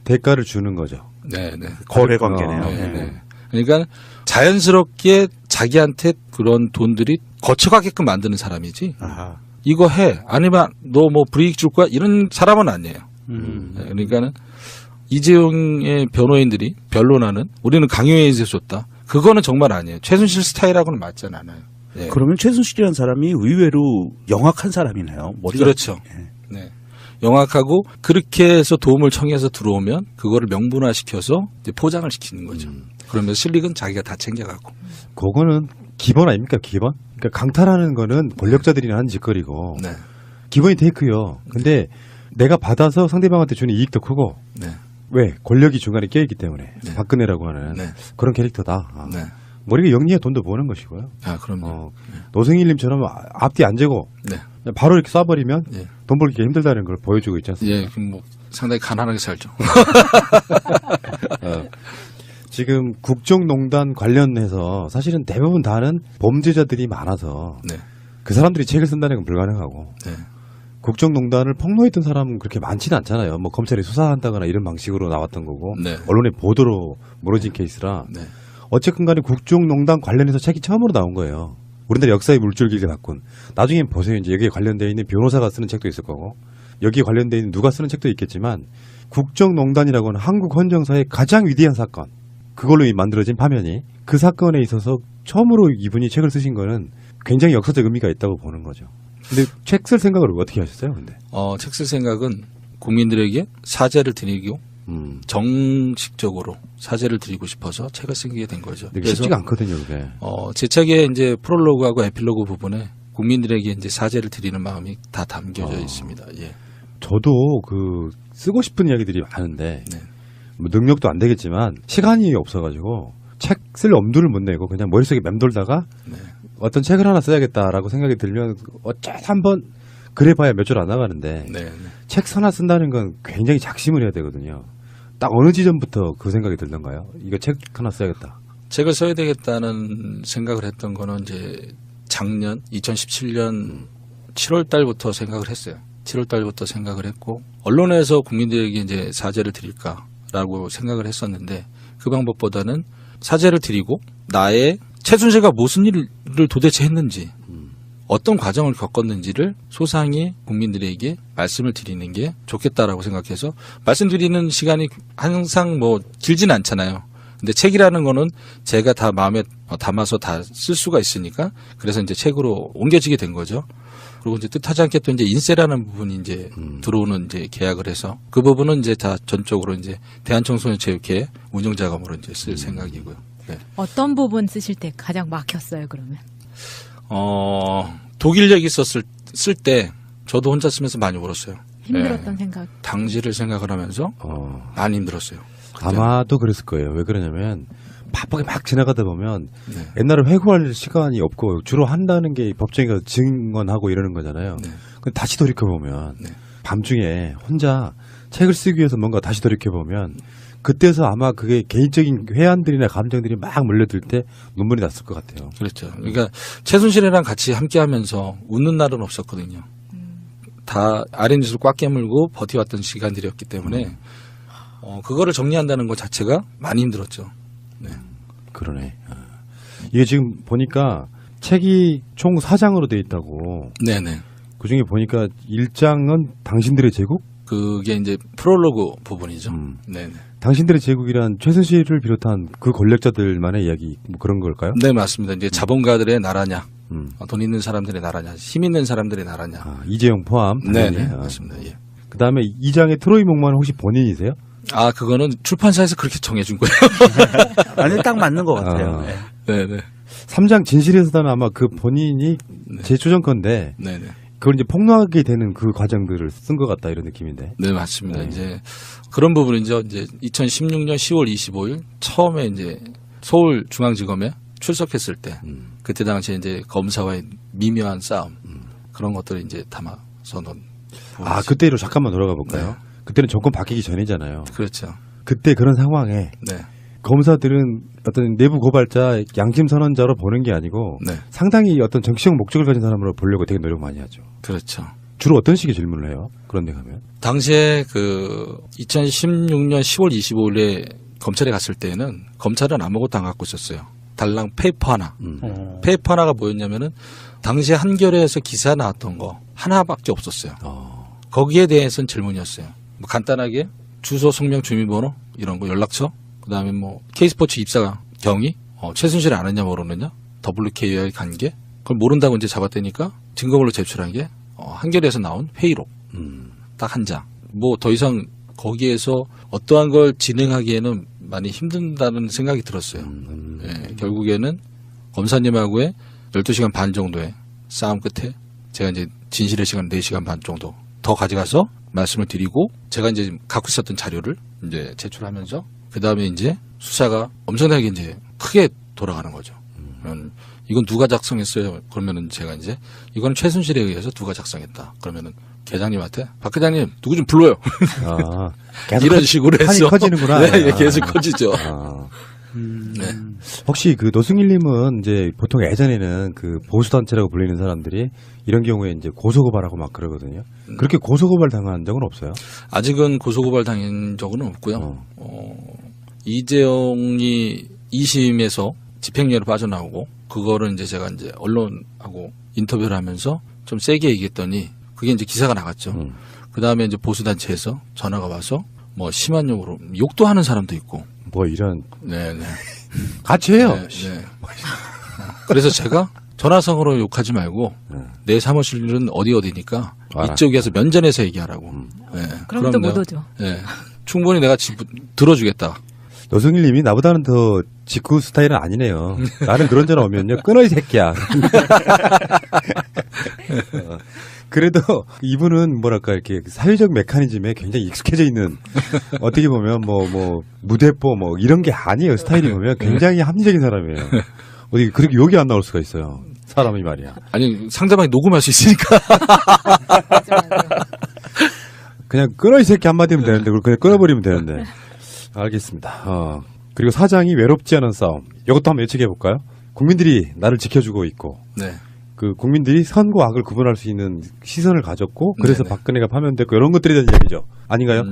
대가를 주는 거죠. 네, 네. 거래 관계네요. 네, 네. 그러니까 자연스럽게 자기한테 그런 돈들이 거쳐가게끔 만드는 사람이지. 아하. 이거 해. 아니면 너 뭐 불이익 줄 거야? 이런 사람은 아니에요. 네, 그러니까는 이재용의 변호인들이 변론하는 우리는 강요에 의해서 줬다. 그거는 정말 아니에요. 최순실 스타일하고는 맞지 않아요. 네. 그러면 최순실이라는 사람이 의외로 영악한 사람이네요. 머리가. 그렇죠. 네. 영악하고 그렇게 해서 도움을 청해서 들어오면 그거를 명분화시켜서 이제 포장을 시키는 거죠. 그러면 실익은 자기가 다 챙겨가고. 그거는 기본 아닙니까? 기본? 그러니까 강탈하는 거는 권력자들이 하는 짓거리고 네. 기본이 테이크요. 근데 내가 받아서 상대방한테 주는 이익도 크고 네. 왜? 권력이 중간에 껴있기 때문에 네. 박근혜라고 하는 네. 그런 캐릭터다. 네. 머리가 영리해 돈도 버는 것이고요. 그럼요. 노승일님처럼 앞뒤 안 재고 네. 그냥 바로 이렇게 쏴버리면 예. 돈 벌기 힘들다는 걸 보여주고 있지 않습니까? 예, 그럼 뭐 상당히 가난하게 살죠. 지금 국정농단 관련해서 사실은 대부분 다는 범죄자들이 많아서 네. 그 사람들이 책을 쓴다는 건 불가능하고 네. 국정농단을 폭로했던 사람은 그렇게 많지는 않잖아요. 뭐 검찰이 수사한다거나 이런 방식으로 나왔던 거고 네. 언론의 보도로 무너진 케이스라 네. 어쨌든 간에 국정농단 관련해서 책이 처음으로 나온 거예요. 우리나라 역사의 물줄기를 바꾼. 나중에 보세요. 이제 여기에 관련되어 있는 변호사가 쓰는 책도 있을 거고 여기에 관련되어 있는 누가 쓰는 책도 있겠지만 국정농단이라고 하는 한국 헌정사의 가장 위대한 사건 그걸로 만들어진 파면이 그 사건에 있어서 처음으로 이분이 책을 쓰신 거는 굉장히 역사적 의미가 있다고 보는 거죠. 근데 책 쓸 생각을 어떻게 하셨어요? 근데 책 쓸 생각은 국민들에게 사죄를 드리고 정식적으로 사죄를 드리고 싶어서 책을 쓰게 된 거죠. 되게 쉽지가 않거든요, 그게. 제 책의 이제 프롤로그하고 에필로그 부분에 국민들에게 이제 사죄를 드리는 마음이 다 담겨져 있습니다. 예. 저도 그 쓰고 싶은 이야기들이 많은데 네. 뭐 능력도 안 되겠지만 시간이 없어가지고 책 쓸 엄두를 못 내고 그냥 머릿속에 맴돌다가 네. 어떤 책을 하나 써야겠다라고 생각이 들면 어쩌다 한번 그래봐야 몇 줄 안 나가는데 네. 책 하나 쓴다는 건 굉장히 작심을 해야 되거든요. 딱 어느 지점부터 그 생각이 들던가요? 이거 책 하나 써야겠다. 책을 써야 되겠다는 생각을 했던 거는 이제 작년 2017년 7월 달부터 생각을 했어요. 7월 달부터 생각을 했고 언론에서 국민들에게 이제 사죄를 드릴까라고 생각을 했었는데 그 방법보다는 사죄를 드리고 나의 최순실가 무슨 일을 도대체 했는지 어떤 과정을 겪었는지를 소상히 국민들에게 말씀을 드리는 게 좋겠다라고 생각해서 말씀드리는 시간이 항상 뭐 길진 않잖아요. 근데 책이라는 거는 제가 다 마음에 담아서 다 쓸 수가 있으니까 그래서 이제 책으로 옮겨지게 된 거죠. 그리고 이제 뜻하지 않게 또 이제 인쇄라는 부분이 이제 들어오는 이제 계약을 해서 그 부분은 이제 다 전적으로 이제 대한청소년체육회 운영자금으로 이제 쓸 생각이고요. 네. 어떤 부분 쓰실 때 가장 막혔어요, 그러면? 독일 얘기 쓸 때 저도 혼자 쓰면서 많이 울었어요. 힘들었던 네. 생각. 당시를 생각을 하면서 많이 힘들었어요. 아마도 그랬을 거예요. 왜 그러냐면 바쁘게 막 지나가다 보면 네. 옛날에 회고할 시간이 없고 주로 한다는 게 법정에 가서 증언하고 이러는 거잖아요. 네. 근데 다시 돌이켜보면 네. 밤중에 혼자 책을 쓰기 위해서 뭔가 다시 돌이켜보면 그때서 아마 그게 개인적인 회한들이나 감정들이 막 몰려들 때 눈물이 났을 것 같아요. 그렇죠. 그러니까 최순실이랑 같이 함께하면서 웃는 날은 없었거든요. 다 아랫입술 꽉 깨물고 버텨왔던 시간들이었기 때문에 그거를 정리한다는 것 자체가 많이 힘들었죠. 네. 그러네. 이게 지금 보니까 책이 총 4장으로 돼 있다고. 네네. 그중에 보니까 1장은 당신들의 제국? 그게 이제 프롤로그 부분이죠. 네네. 당신들의 제국이란 최순실을 비롯한 그 권력자들만의 이야기 뭐 그런 걸까요? 네, 맞습니다. 이제 자본가들의 나라냐, 돈 있는 사람들의 나라냐, 힘 있는 사람들의 나라냐. 아, 이재용 포함. 네, 당연히. 네, 맞습니다. 예. 그다음에 2장의 트로이 목마는 혹시 본인이세요? 아, 그거는 출판사에서 그렇게 정해준 거예요. 아니 딱 맞는 것 같아요. 아. 네. 네네. 3장 진실에서는 아마 그 본인이 재조정 건데 네네. 그걸 이제 폭로하게 되는 그 과정들을 쓴 것 같다 이런 느낌인데. 네, 맞습니다. 이제 그런 부분이죠. 이제 2016년 10월 25일 처음에 이제 서울중앙지검에 출석했을 때 그때 당시에 이제 검사와의 미묘한 싸움 그런 것들을 이제 담아서 놓은 아, 부분이죠. 그때로 잠깐만 돌아가 볼까요? 네. 그때는 정권 바뀌기 전이잖아요. 그렇죠. 그때 그런 상황에 네. 검사들은 어떤 내부 고발자, 양심 선언자로 보는 게 아니고 네. 상당히 어떤 정치적 목적을 가진 사람으로 보려고 되게 노력 많이 하죠. 그렇죠. 주로 어떤 식의 질문을 해요? 그런 데 가면? 당시에 그 2016년 10월 25일에 검찰에 갔을 때는 검찰은 아무것도 안 갖고 있었어요. 달랑 페이퍼 하나. 페이퍼 하나가 뭐였냐면은 당시에 한겨레에서 기사 나왔던 거 하나밖에 없었어요. 거기에 대해서는 질문이었어요. 뭐 간단하게 주소, 성명, 주민번호 이런 거 연락처. 그다음에 뭐 K스포츠 입사 경위, 최순실을 아느냐 모르느냐, WK와의 관계. 그걸 모른다고 이제 잡았다니까 증거물로 제출한 게 한겨레에서 나온 회의록 딱 한 장. 뭐 더 이상 거기에서 어떠한 걸 진행하기에는 많이 힘든다는 생각이 들었어요. 예, 결국에는 검사님하고의 12시간 반 정도의 싸움 끝에 제가 이제 진실의 시간 4시간 반 정도 더 가져가서 말씀을 드리고 제가 이제 갖고 있었던 자료를 이제 제출하면서 그 다음에 이제 수사가 엄청나게 이제 크게 돌아가는 거죠. 이건 누가 작성했어요? 그러면은 제가 이제 이거는 최순실에 의해서 누가 작성했다. 그러면은 계장님한테 박 계장님 누구 좀 불러요. 아, 계속 이런 식으로 판이 해서 커지는구나. 네, 예, 계속 커지죠. 아. 네. 혹시 그 노승일님은 이제 보통 예전에는 그 보수단체라고 불리는 사람들이 이런 경우에 이제 고소고발하고 막 그러거든요. 그렇게 고소고발 당한 적은 없어요? 아직은 고소고발 당한 적은 없고요. 이재용이 2심에서 집행유예로 빠져나오고 그거를 이제 제가 이제 언론하고 인터뷰를 하면서 좀 세게 얘기했더니 그게 이제 기사가 나갔죠. 그 다음에 이제 보수단체에서 전화가 와서 뭐 심한 욕으로 욕도 하는 사람도 있고. 뭐 이런 네네. 같이 해요. 네, 네. 그래서 제가 전화상으로 욕하지 말고 내 사무실은 어디니까 알아. 이쪽에서 면전에서 얘기하라고. 네. 그럼 또 못 내가, 오죠. 네. 충분히 내가 들어주겠다. 노승일님이 나보다는 더 직구 스타일은 아니네요. 나는 그런 전화 오면요 끊어 이 새끼야. 그래도 이분은 뭐랄까 이렇게 사회적 메커니즘에 굉장히 익숙해져 있는 어떻게 보면 뭐 무대뽀 뭐 이런 게 아니에요. 스타일이 보면 굉장히 합리적인 사람이에요. 어디 그렇게 욕이 안 나올 수가 있어요. 사람이 말이야. 아니 상대방이 녹음할 수 있으니까. 그냥 끊어 이 새끼 한마디면 되는데 그걸 그냥 끊어버리면 되는데. 알겠습니다. 그리고 사장이 외롭지 않은 싸움. 이것도 한번 예측해 볼까요? 국민들이 나를 지켜주고 있고 네. 그 국민들이 선과 악을 구분할 수 있는 시선을 가졌고 그래서 네네. 박근혜가 파면됐고 이런 것들에 대한 이야기죠. 아닌가요?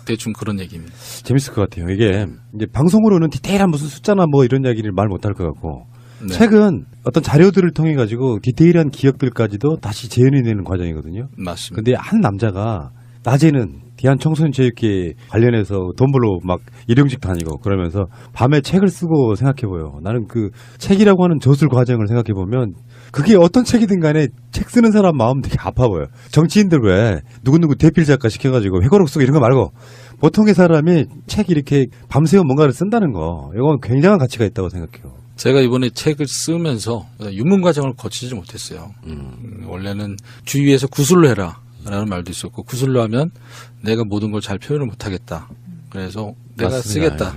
대충 그런 얘기입니다. 재밌을 것 같아요. 이게 이제 방송으로는 디테일한 무슨 숫자나 뭐 이런 이야기를 말 못할 것 같고 네. 책은 어떤 자료들을 통해 가지고 디테일한 기억들까지도 다시 재현해내는 과정이거든요. 맞습니다. 근데 한 남자가 낮에는 대한청소년체육회 관련해서 돈 벌러 막 일용직 다니고 그러면서 밤에 책을 쓰고 생각해보요. 나는 그 책이라고 하는 저술 과정을 생각해보면 그게 어떤 책이든 간에 책 쓰는 사람 마음 되게 아파 보여요. 정치인들 왜 누구누구 대필 작가 시켜가지고 회고록 쓰고 이런 거 말고 보통의 사람이 책 이렇게 밤새워 뭔가를 쓴다는 거 이건 굉장한 가치가 있다고 생각해요. 제가 이번에 책을 쓰면서 유문 과정을 거치지 못했어요. 원래는 주위에서 구술로 해라 라는 말도 있었고 구술로 하면 내가 모든 걸 잘 표현을 못하겠다. 그래서 내가 맞습니다. 쓰겠다.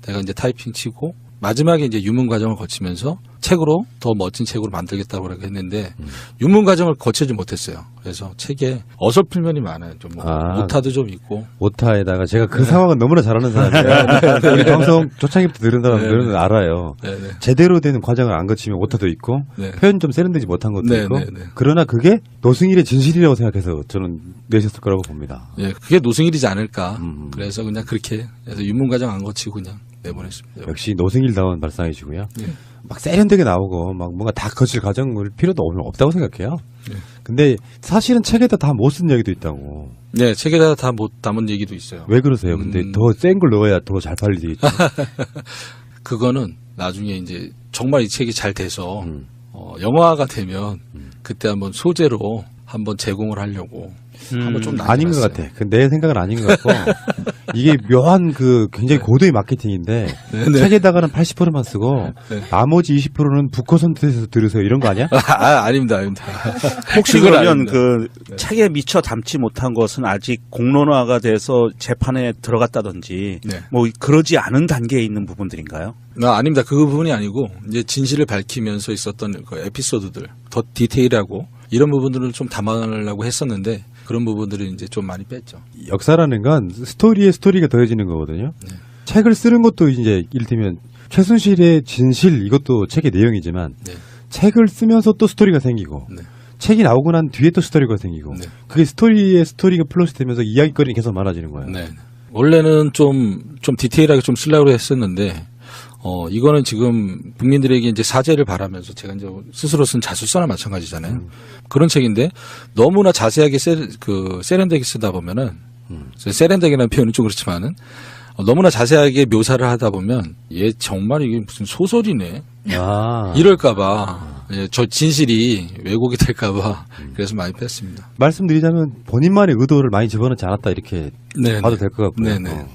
내가 이제 타이핑 치고 마지막에 이제 유문 과정을 거치면서 책으로 더 멋진 책으로 만들겠다고 했는데 유문 과정을 거치지 못했어요. 그래서 책에 어설픈 면이 많아요. 좀 뭐 오타도 좀 있고. 오타에다가 제가 그 상황은 너무나 잘 아는 사람이에요. 우리 방송 초창기부터 들은 사람들은 알아요. 네네. 제대로 된 과정을 안 거치면 오타도 있고 네. 표현 좀 세련되지 못한 것도 네, 있고 네, 네. 그러나 그게 노승일의 진실이라고 생각해서 저는 내셨을 거라고 봅니다. 예, 그게 노승일이지 않을까. 그래서 그냥 그렇게 해서 유문 과정 안 거치고 그냥 내보냈습니다. 역시 노승일다운 발상이시고요. 네. 막 세련되게 나오고 막 뭔가 다 거칠 과정을 필요도 없다고 생각해요. 네. 근데 사실은 책에다 다 못 쓴 얘기도 있다고. 네, 책에다 다 못 담은 얘기도 있어요. 왜 그러세요? 근데 더 센 걸 넣어야 더 잘 팔리겠죠. 그거는 나중에 이제 정말 이 책이 잘 돼서 영화가 되면 그때 한번 소재로 한번 제공을 하려고 한번 좀 아닌 것 남겨놨어요. 같아. 내 생각은 아닌 것 같고 이게 묘한 그 굉장히 고도의 마케팅인데 네. 책에다가는 80%만 쓰고 네. 나머지 20%는 북커선트에서 들으세요. 이런 거 아니야? 아닙니다, 아닙니다. 혹시 그건 그러면 아닙니다. 그 책에 미처 담지 못한 것은 아직 공론화가 돼서 재판에 들어갔다든지 네. 뭐 그러지 않은 단계에 있는 부분들인가요? 아닙니다. 그 부분이 아니고 이제 진실을 밝히면서 있었던 그 에피소드들 더 디테일하고 이런 부분들을 좀 담아내려고 했었는데 그런 부분들을 이제 좀 많이 뺐죠. 역사라는 건 스토리에 스토리가 더해지는 거거든요. 네. 책을 쓰는 것도 이제 이를테면 최순실의 진실 이것도 책의 내용이지만 네. 책을 쓰면서 또 스토리가 생기고 네. 책이 나오고 난 뒤에 또 스토리가 생기고 네. 그게 스토리에 스토리가 플러스 되면서 이야기거리는 계속 많아지는 거예요. 네. 원래는 좀 디테일하게 좀 쓰려고 했었는데 이거는 지금 국민들에게 이제 사죄를 바라면서 제가 이제 스스로 쓴 자술서나 마찬가지잖아요. 그런 책인데 너무나 자세하게 세련되게 쓰다 보면은 세련되게라는 표현은 좀 그렇지만은 너무나 자세하게 묘사를 하다 보면 얘 정말 이게 무슨 소설이네. 아. 이럴까봐 저 진실이 왜곡이 될까봐 그래서 많이 뺐습니다. 말씀드리자면 본인만의 의도를 많이 집어넣지 않았다 이렇게 네네. 봐도 될 것 같고요. 네네.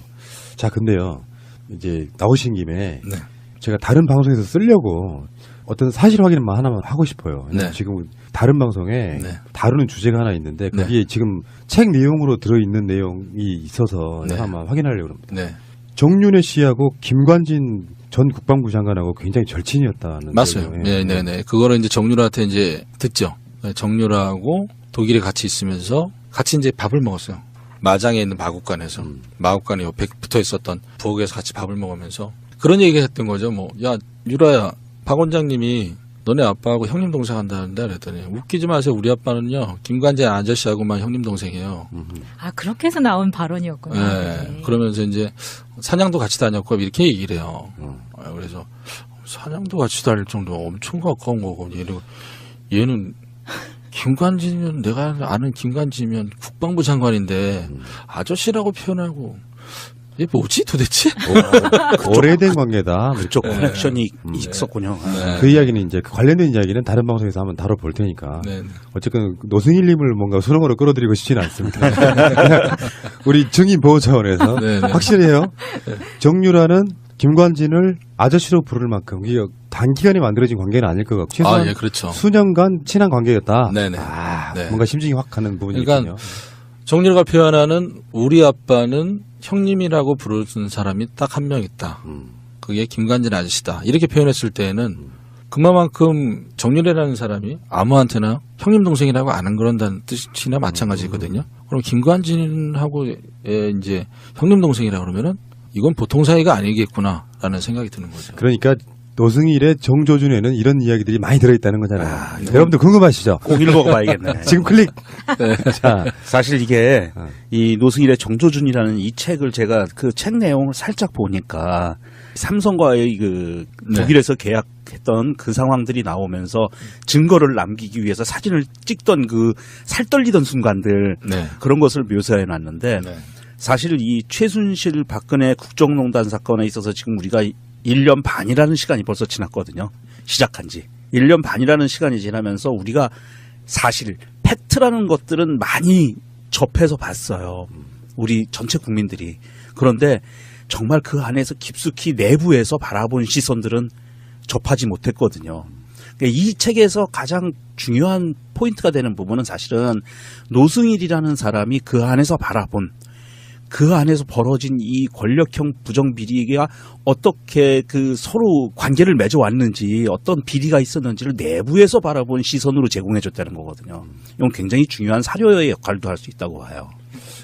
자, 근데요. 이제 나오신 김에 네. 제가 다른 방송에서 쓰려고 어떤 사실 확인만 하나만 하고 싶어요. 네. 지금 다른 방송에 네. 다루는 주제가 하나 있는데 그게 지금 책 내용으로 들어있는 내용이 있어서 네. 내가 한번 확인하려고 합니다. 네. 정윤회 씨하고 김관진 전 국방부 장관하고 굉장히 절친이었다는 맞아요. 내용이에요. 네네네. 그거를 이제 정유라한테 이제 듣죠. 네, 정유라하고 독일에 같이 있으면서 같이 이제 밥을 먹었어요. 마장에 있는 마국간에서 마국간에 옆에 붙어 있었던 부엌에서 같이 밥을 먹으면서 그런 얘기가 했던 거죠. 뭐, 야, 유라야, 박 원장님이 너네 아빠하고 형님 동생 한다는데 그랬더니 웃기지 마세요. 우리 아빠는요 김관재 아저씨하고만 형님 동생이에요. 아, 그렇게 해서 나온 발언이었구나. 네. 그러면서 이제 사냥도 같이 다녔고 이렇게 얘기를 해요. 그래서 사냥도 같이 다닐 정도면 엄청 가까운 거고 얘는 김관진이면 내가 아는 김관진이면 국방부 장관인데 아저씨라고 표현하고 이게 뭐지 도대체? 오래된 관계다. 그쪽 커넥션이 있었군요. 네. 그 이야기는 이제 그 관련된 이야기는 다른 방송에서 한번 다뤄볼 테니까. 네. 어쨌든 노승일님을 뭔가 수렁으로 끌어들이고 싶지는 않습니다. 그냥 우리 증인 보호 차원에서 네, 네. 확실해요. 정유라는 김관진을 아저씨로 부를 만큼 이게 단기간에 만들어진 관계는 아닐 것 같고 최소한 예, 그렇죠. 수년간 친한 관계였다. 네네. 아, 네. 뭔가 심증이 확 가는 부분이 그러니까 있군요. 정유라가 표현하는 우리 아빠는 형님이라고 부르는 사람이 딱 한 명 있다. 그게 김관진 아저씨다. 이렇게 표현했을 때에는 그만큼 정유라라는 사람이 아무한테나 형님 동생이라고 안 그런다는 뜻이나 마찬가지거든요. 그럼 김관진하고 이제 형님 동생이라고 그러면은 이건 보통 사이가 아니겠구나라는 생각이 드는 거죠. 그러니까 노승일의 정조준에는 이런 이야기들이 많이 들어있다는 거잖아요. 여러분들 궁금하시죠? 꼭 읽어봐야겠네. 지금 클릭. 자, 사실 이게 이 노승일의 정조준이라는 이 책을 제가 그 책 내용을 살짝 보니까 삼성과의 그 네. 독일에서 계약했던 그 상황들이 나오면서 증거를 남기기 위해서 사진을 찍던 그 살떨리던 순간들 네. 그런 것을 묘사해 놨는데 네. 사실 이 최순실 박근혜 국정농단 사건에 있어서 지금 우리가 1년 반이라는 시간이 벌써 지났거든요. 시작한 지. 1년 반이라는 시간이 지나면서 우리가 사실 팩트라는 것들은 많이 접해서 봤어요. 우리 전체 국민들이. 그런데 정말 그 안에서 깊숙이 내부에서 바라본 시선들은 접하지 못했거든요. 그러니까 이 책에서 가장 중요한 포인트가 되는 부분은 사실은 노승일이라는 사람이 그 안에서 바라본 그 안에서 벌어진 이 권력형 부정 비리가 어떻게 그 서로 관계를 맺어왔는지 어떤 비리가 있었는지를 내부에서 바라본 시선으로 제공해줬다는 거거든요. 이건 굉장히 중요한 사료의 역할도 할 수 있다고 봐요.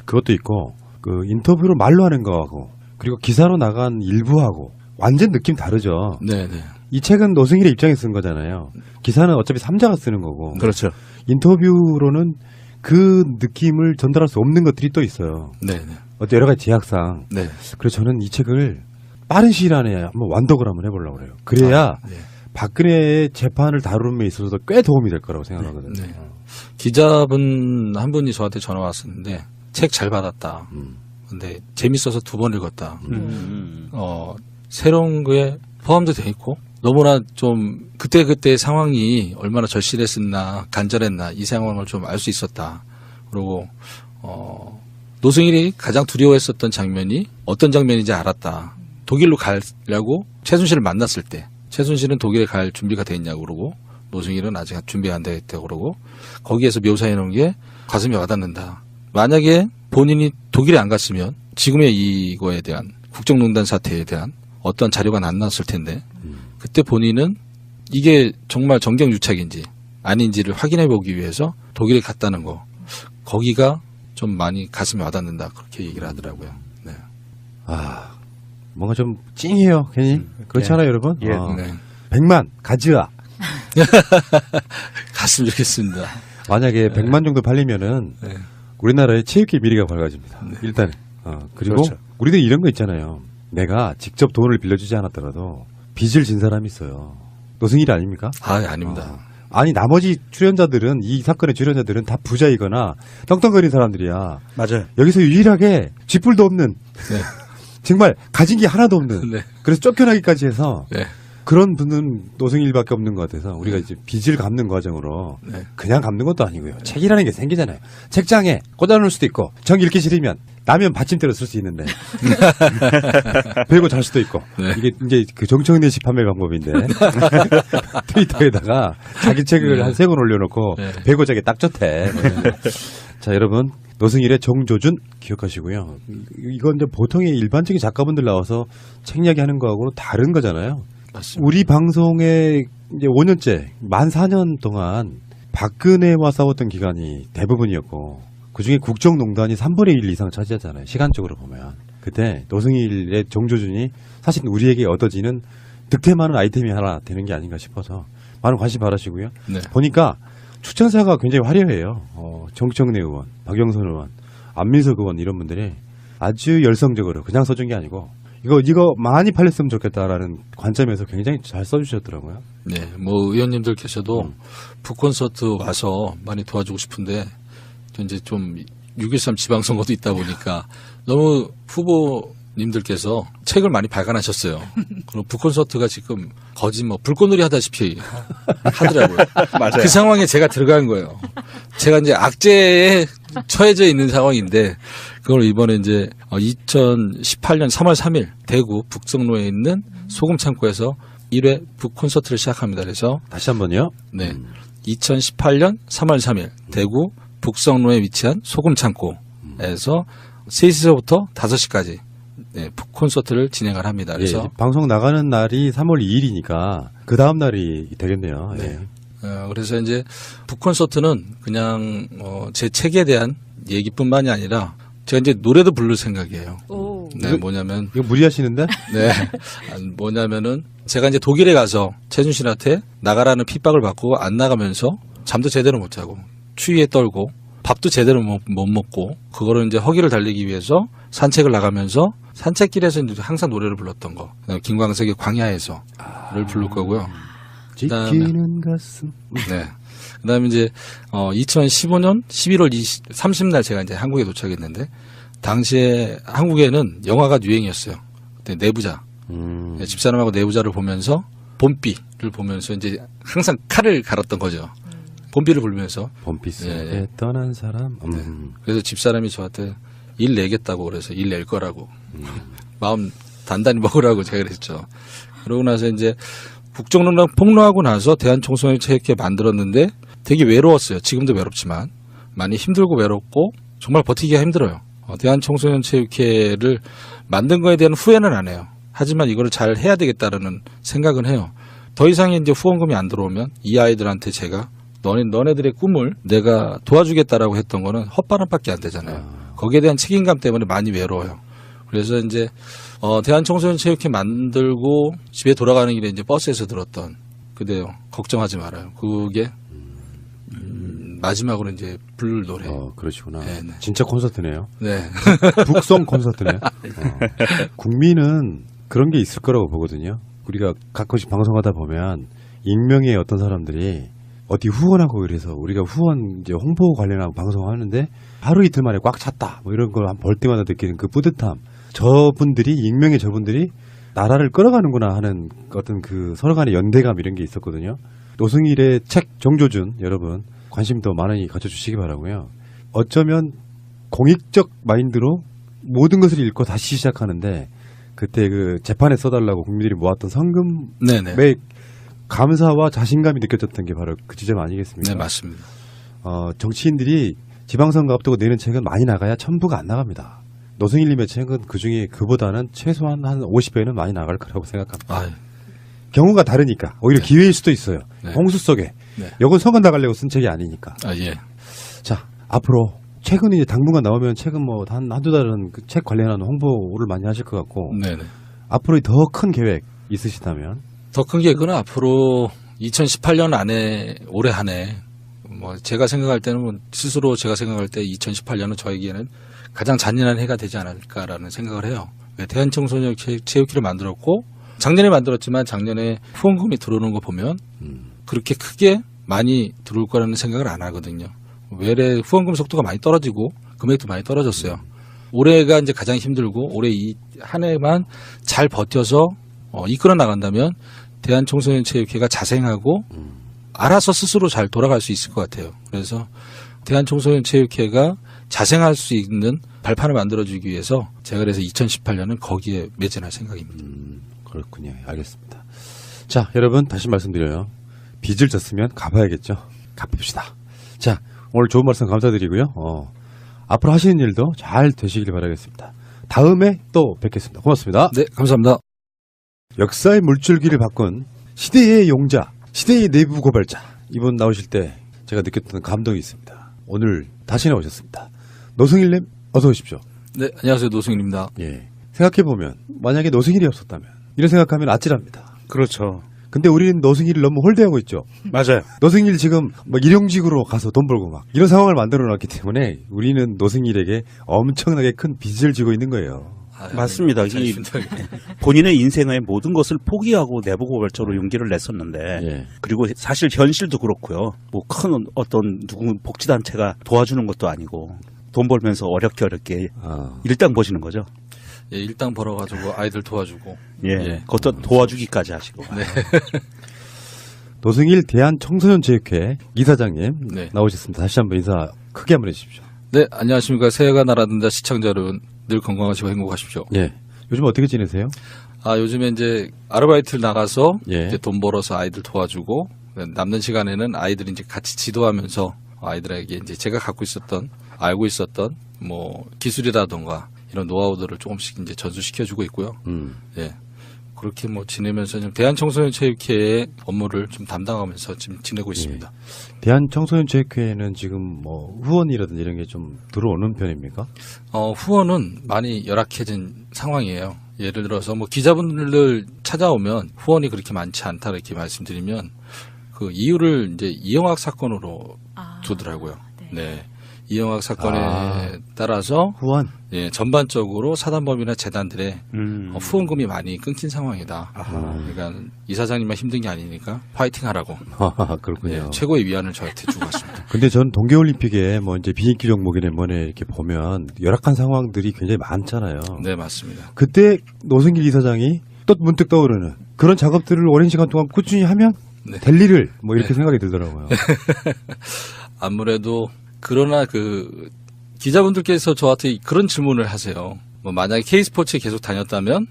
그것도 있고 그 인터뷰로 말로 하는 거하고 그리고 기사로 나간 일부하고 완전 느낌 다르죠. 네네. 이 책은 노승일의 입장에 쓴 거잖아요. 기사는 어차피 삼자가 쓰는 거고 그렇죠. 인터뷰로는 그 느낌을 전달할 수 없는 것들이 또 있어요. 네네. 어떤 여러 가지 제약상. 네. 그래서 저는 이 책을 빠른 시일 안에 한번 완독을 한번 해보려고 그래요. 그래야 네. 박근혜의 재판을 다루는 데 있어서 꽤 도움이 될 거라고 생각하거든요. 네. 기자분 한 분이 저한테 전화 왔었는데 책 잘 받았다. 근데 재밌어서 2번 읽었다. 새로운 거에 포함도 돼 있고 너무나 좀 그때 상황이 얼마나 절실했었나 간절했나 이 상황을 좀 알 수 있었다. 그리고 노승일이 가장 두려워했었던 장면이 어떤 장면인지 알았다. 독일로 가려고 최순실을 만났을 때 최순실은 독일에 갈 준비가 돼 있냐고 그러고 노승일은 아직 준비가 안 돼 있다고 그러고 거기에서 묘사해 놓은 게 가슴이 와닿는다. 만약에 본인이 독일에 안 갔으면 지금의 이거에 대한 국정농단 사태에 대한 어떤 자료가 안 나왔을 텐데 그때 본인은 이게 정말 정경유착인지 아닌지를 확인해 보기 위해서 독일에 갔다는 거 거기가 좀 많이 가슴에 와닿는다 그렇게 얘기를 하더라고요. 네. 아, 뭔가 좀 찡해요, 괜히. 그렇지 않아요, 여러분? 예. 네. 100만, 가즈아. 갔으면 좋겠습니다. 만약에 100만 정도 팔리면은 네. 우리나라의 체육계 미래가 밝아집니다. 일단. 그리고 그렇죠. 우리는 이런 거 있잖아요. 내가 직접 돈을 빌려주지 않았더라도 빚을 진 사람이 있어요. 노승일이 아닙니까? 아닙니다. 아니 나머지 출연자들은 이 사건의 출연자들은 다 부자이거나 떵떵거리는 사람들이야. 맞아요. 여기서 유일하게 쥐뿔도 없는 네. 정말 가진 게 하나도 없는 네. 그래서 쫓겨나기까지 해서 네. 그런 분은 노승일밖에 없는 것 같아서 우리가 이제 빚을 갚는 과정으로 네. 그냥 갚는 것도 아니고요. 책이라는 게 생기잖아요. 책장에 꽂아놓을 수도 있고 정 읽기 싫으면 라면 받침대로 쓸 수 있는데 베고 잘 수도 있고 네. 이게 이제 그 정청래 씨 판매 방법인데 트위터에다가 자기 책을 네. 한 3권 올려놓고 네. 베고 자기 딱 좋대. 자 여러분 노승일의 정조준 기억하시고요. 이건 이제 보통의 일반적인 작가분들 나와서 책 이야기하는 거하고는 다른 거잖아요. 맞습니다. 우리 방송에 이제 5년째 만 4년 동안 박근혜와 싸웠던 기간이 대부분이었고 그중에 국정농단이 3분의 1 이상 차지하잖아요. 시간적으로 보면. 그때 노승일의 정조준이 사실 우리에게 얻어지는 득템하는 아이템이 하나 되는 게 아닌가 싶어서 많은 관심 바라시고요. 네. 보니까 추천사가 굉장히 화려해요. 정청래 의원, 박영선 의원, 안민석 의원 이런 분들이 아주 열성적으로 그냥 써준 게 아니고 이거 많이 팔렸으면 좋겠다라는 관점에서 굉장히 잘 써주셨더라고요. 네, 뭐 의원님들께서도 북콘서트 와서 많이 도와주고 싶은데 또 이제 좀 6.13 지방선거도 있다 보니까 너무 후보님들께서 책을 많이 발간하셨어요. 그리고 북콘서트가 지금 거짓 뭐 불꽃놀이 하다시피 하더라고요. 맞아요. 그 상황에 제가 들어간 거예요. 제가 이제 악재에 처해져 있는 상황인데 그걸 이번에 이제 2018년 3월 3일 대구 북성로에 있는 소금 창고에서 1회 북콘서트를 시작합니다. 그래서 다시 한번요. 네. 2018년 3월 3일 대구 북성로에 위치한 소금 창고에서 3시서부터 5시까지 네, 북콘서트를 진행을 합니다. 그래서 예, 방송 나가는 날이 3월 2일이니까 그 다음 날이 되겠네요. 네. 예. 그래서 이제 북콘서트는 그냥 제 책에 대한 얘기뿐만이 아니라 제가 이제 노래도 부를 생각이에요. 오. 네, 뭐냐면 이거 무리하시는데? 네. 뭐냐면은 제가 이제 독일에 가서 최순실한테 나가라는 핍박을 받고 안 나가면서 잠도 제대로 못 자고 추위에 떨고 밥도 제대로 못 먹고 그거를 이제 허기를 달리기 위해서 산책을 나가면서 산책길에서 이제 항상 노래를 불렀던 거. 그다음에 김광석의 광야에서를 부를 거고요. 지키는 가슴. 네. 그다음에 이제 2015년 11월 30날 제가 이제 한국에 도착했는데 당시에 한국에는 영화가 유행이었어요. 그때 내부자. 네, 집사람하고 내부자를 보면서 봄비를 보면서 이제 항상 칼을 갈았던 거죠. 봄비를 부르면서. 봄비 속에 예. 떠난 사람. 그래서 집사람이 저한테 일 내겠다고 그래서 일 낼 거라고. 마음 단단히 먹으라고 제가 그랬죠. 그러고 나서 이제 국정농단 폭로하고 나서 대한총선을 이렇게 만들었는데 되게 외로웠어요. 지금도 외롭지만 많이 힘들고 외롭고 정말 버티기가 힘들어요. 대한청소년체육회를 만든 거에 대한 후회는 안 해요. 하지만 이거를 잘 해야 되겠다라는 생각은 해요. 더 이상의 이제 후원금이 안 들어오면 이 아이들한테 제가 너네들의 꿈을 내가 도와주겠다라고 했던 거는 헛바람밖에 안 되잖아요. 거기에 대한 책임감 때문에 많이 외로워요. 그래서 이제 대한청소년체육회 만들고 집에 돌아가는 길에 이제 버스에서 들었던 그대요. 걱정하지 말아요. 그게 마지막으로 이제 부를 노래. 그러시구나. 네네. 진짜 콘서트네요. 네. 북송 콘서트네요. 국민은 그런 게 있을 거라고 보거든요. 우리가 가끔씩 방송하다 보면 익명의 어떤 사람들이 어디 후원하고 그래서 우리가 후원 이제 홍보 관련하고 방송하는데 하루 이틀 만에 꽉 찼다 뭐 이런 걸 볼 때마다 느끼는 그 뿌듯함. 저분들이 익명의 저분들이 나라를 끌어가는구나 하는 어떤 그 서로 간의 연대감 이런 게 있었거든요. 노승일의 책 정조준 여러분 관심 더 많이 가져주시기 바라고요. 어쩌면 공익적 마인드로 모든 것을 읽고 다시 시작하는데 그때 그 재판에 써달라고 국민들이 모았던 네네. 성금의 감사와 자신감이 느껴졌던 게 바로 그 지점 아니겠습니까? 네, 맞습니다. 정치인들이 지방선거 앞두고 내는 책은 많이 나가야 전부가 안 나갑니다. 노승일님의 책은 그중에 그보다는 최소한 한 50배는 많이 나갈 거라고 생각합니다. 아, 경우가 다르니까 오히려 네. 기회일 수도 있어요. 네. 홍수 속에. 네. 이건 선거 나가려고 쓴 책이 아니니까. 아, 예. 자, 앞으로 책은 이제 당분간 나오면 책은 뭐 한두 달은 그 책 관련한 홍보를 많이 하실 것 같고 네네. 앞으로 더 큰 계획 있으시다면 더 큰 계획은 앞으로 2018년 안에 올해 한 해 뭐 제가 생각할 때는 뭐 스스로 제가 생각할 때 2018년은 저에게는 가장 잔인한 해가 되지 않을까라는 생각을 해요. 대한청소년체육회를 만들었고 작년에 만들었지만 작년에 후원금이 들어오는 거 보면 그렇게 크게 많이 들어올 거라는 생각을 안 하거든요. 외래 후원금 속도가 많이 떨어지고 금액도 많이 떨어졌어요. 올해가 이제 가장 힘들고 올해 이 한 해만 잘 버텨서 이끌어 나간다면 대한청소년체육회가 자생하고 알아서 스스로 잘 돌아갈 수 있을 것 같아요. 그래서 대한청소년체육회가 자생할 수 있는 발판을 만들어주기 위해서 제가 그래서 2018년은 거기에 매진할 생각입니다. 그렇군요. 알겠습니다. 자, 여러분 다시 말씀드려요. 빚을 졌으면 갚아야겠죠. 갚읍시다. 자, 오늘 좋은 말씀 감사드리고요. 앞으로 하시는 일도 잘 되시길 바라겠습니다. 다음에 또 뵙겠습니다. 고맙습니다. 네, 감사합니다. 역사의 물줄기를 바꾼 시대의 용자, 시대의 내부 고발자. 이분 나오실 때 제가 느꼈던 감동이 있습니다. 오늘 다시 나오셨습니다. 노승일님 어서 오십시오. 네, 안녕하세요. 노승일입니다. 예. 생각해보면 만약에 노승일이 없었다면 이런 생각하면 아찔합니다. 그렇죠. 근데 우리는 노승일을 너무 홀대하고 있죠. 맞아요. 노승일 지금 막 일용직으로 가서 돈 벌고 막 이런 상황을 만들어 놨기 때문에 우리는 노승일에게 엄청나게 큰 빚을 지고 있는 거예요. 맞습니다. 이 본인의 인생의 모든 것을 포기하고 내부고발적으로 용기를 냈었는데 예. 그리고 사실 현실도 그렇고요. 뭐 큰 어떤 누구 복지단체가 도와주는 것도 아니고 돈 벌면서 어렵게 일당 버시는 거죠. 예, 일당 벌어가지고 아이들 도와주고. 예. 그것도 도와주기까지 하시고. 네. 노승일 대한청소년체육회 이사장님 네. 나오셨습니다. 다시 한번 인사 크게 한번 해주십시오. 네, 안녕하십니까. 새해가 날아든다 시청자 여러분. 늘 건강하시고 행복하십시오. 예. 요즘 어떻게 지내세요? 요즘에 이제 아르바이트를 나가서 예. 이제 돈 벌어서 아이들 도와주고 남는 시간에는 아이들 이제 같이 지도하면서 아이들에게 이제 제가 알고 있었던 뭐 기술이라던가 이런 노하우들을 조금씩 이제 전수시켜주고 있고요. 예. 그렇게 뭐 지내면서 좀 대한청소년체육회의 업무를 좀 담당하면서 지금 지내고 있습니다. 대한청소년체육회는 지금 뭐 후원이라든지 이런 게 좀 들어오는 편입니까? 후원은 많이 열악해진 상황이에요. 예를 들어서 뭐 기자분들 찾아오면 후원이 그렇게 많지 않다 이렇게 말씀드리면 그 이유를 이제 이영학 사건으로 두더라고요. 네. 이영학 사건에 따라서 후원? 예, 전반적으로 사단법이나 재단들의 후원금이 많이 끊긴 상황이다. 그러니까 이사장님만 힘든 게 아니니까 파이팅 하라고. 그렇군요. 예, 최고의 위안을 저한테 주고 갔습니다. 근데 전 동계올림픽에 뭐 이제 비인기 종목이나 뭐네 이렇게 보면 열악한 상황들이 굉장히 많잖아요. 네, 맞습니다. 그때 노승길 이사장이 또 문득 떠오르는 그런 작업들을 오랜 시간 동안 꾸준히 하면 네. 될 일을 뭐 이렇게 생각이 들더라고요. 아무래도 그러나 그 기자분들께서 저한테 그런 질문을 하세요. 뭐 만약에 K스포츠에 계속 다녔다면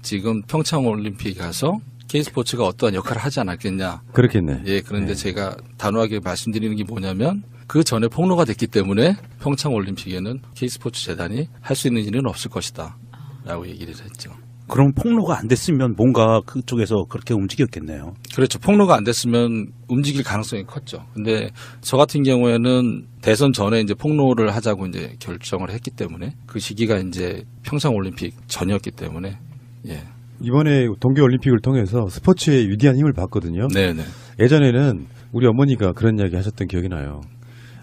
지금 평창올림픽 가서 K스포츠가 어떠한 역할을 하지 않았겠냐. 그렇겠네. 예, 그런데 제가 단호하게 말씀드리는 게 뭐냐면 그 전에 폭로가 됐기 때문에 평창 올림픽에는 K스포츠 재단이 할 수 있는 일은 없을 것이다 라고 얘기를 했죠. 그럼 폭로가 안 됐으면 뭔가 그쪽에서 그렇게 움직였겠네요. 그렇죠. 폭로가 안 됐으면 움직일 가능성이 컸죠. 근데 저 같은 경우에는 대선 전에 이제 폭로를 하자고 이제 결정을 했기 때문에 그 시기가 이제 평창 올림픽 전이었기 때문에 예. 이번에 동계올림픽을 통해서 스포츠에 위대한 힘을 받거든요. 네네. 예전에는 우리 어머니가 그런 이야기 하셨던 기억이 나요.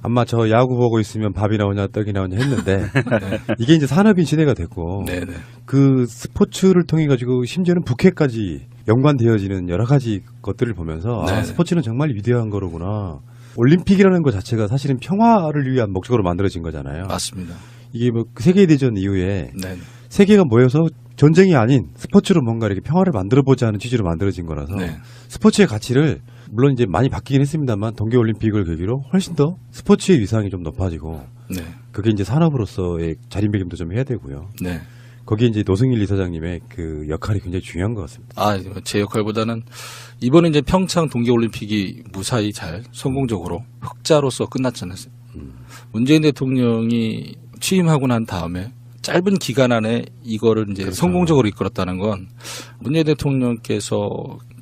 엄마 저 야구 보고 있으면 밥이 나오냐 떡이 나오냐 했는데 네. 이게 이제 산업인 시대가 됐고 네네. 그 스포츠를 통해 가지고 심지어는 북핵까지 연관되어지는 여러 가지 것들을 보면서 아, 네네. 스포츠는 정말 위대한 거로구나. 올림픽이라는 것 자체가 사실은 평화를 위한 목적으로 만들어진 거잖아요. 맞습니다. 이게 뭐 세계대전 이후에 네. 세계가 모여서 전쟁이 아닌 스포츠로 뭔가 이렇게 평화를 만들어보자 하는 취지로 만들어진 거라서 네. 스포츠의 가치를 물론 이제 많이 바뀌긴 했습니다만 동계올림픽을 계기로 훨씬 더 스포츠의 위상이 좀 높아지고 네. 그게 이제 산업으로서의 자리매김도 좀 해야 되고요. 네. 거기에 이제 노승일 이사장님의 그 역할이 굉장히 중요한 것 같습니다. 아, 제 역할보다는 이번에 이제 평창 동계올림픽이 무사히 잘 성공적으로 흑자로서 끝났잖아요. 문재인 대통령이 취임하고 난 다음에 짧은 기간 안에 이거를 이제 그렇죠. 성공적으로 이끌었다는 건 문재인 대통령께서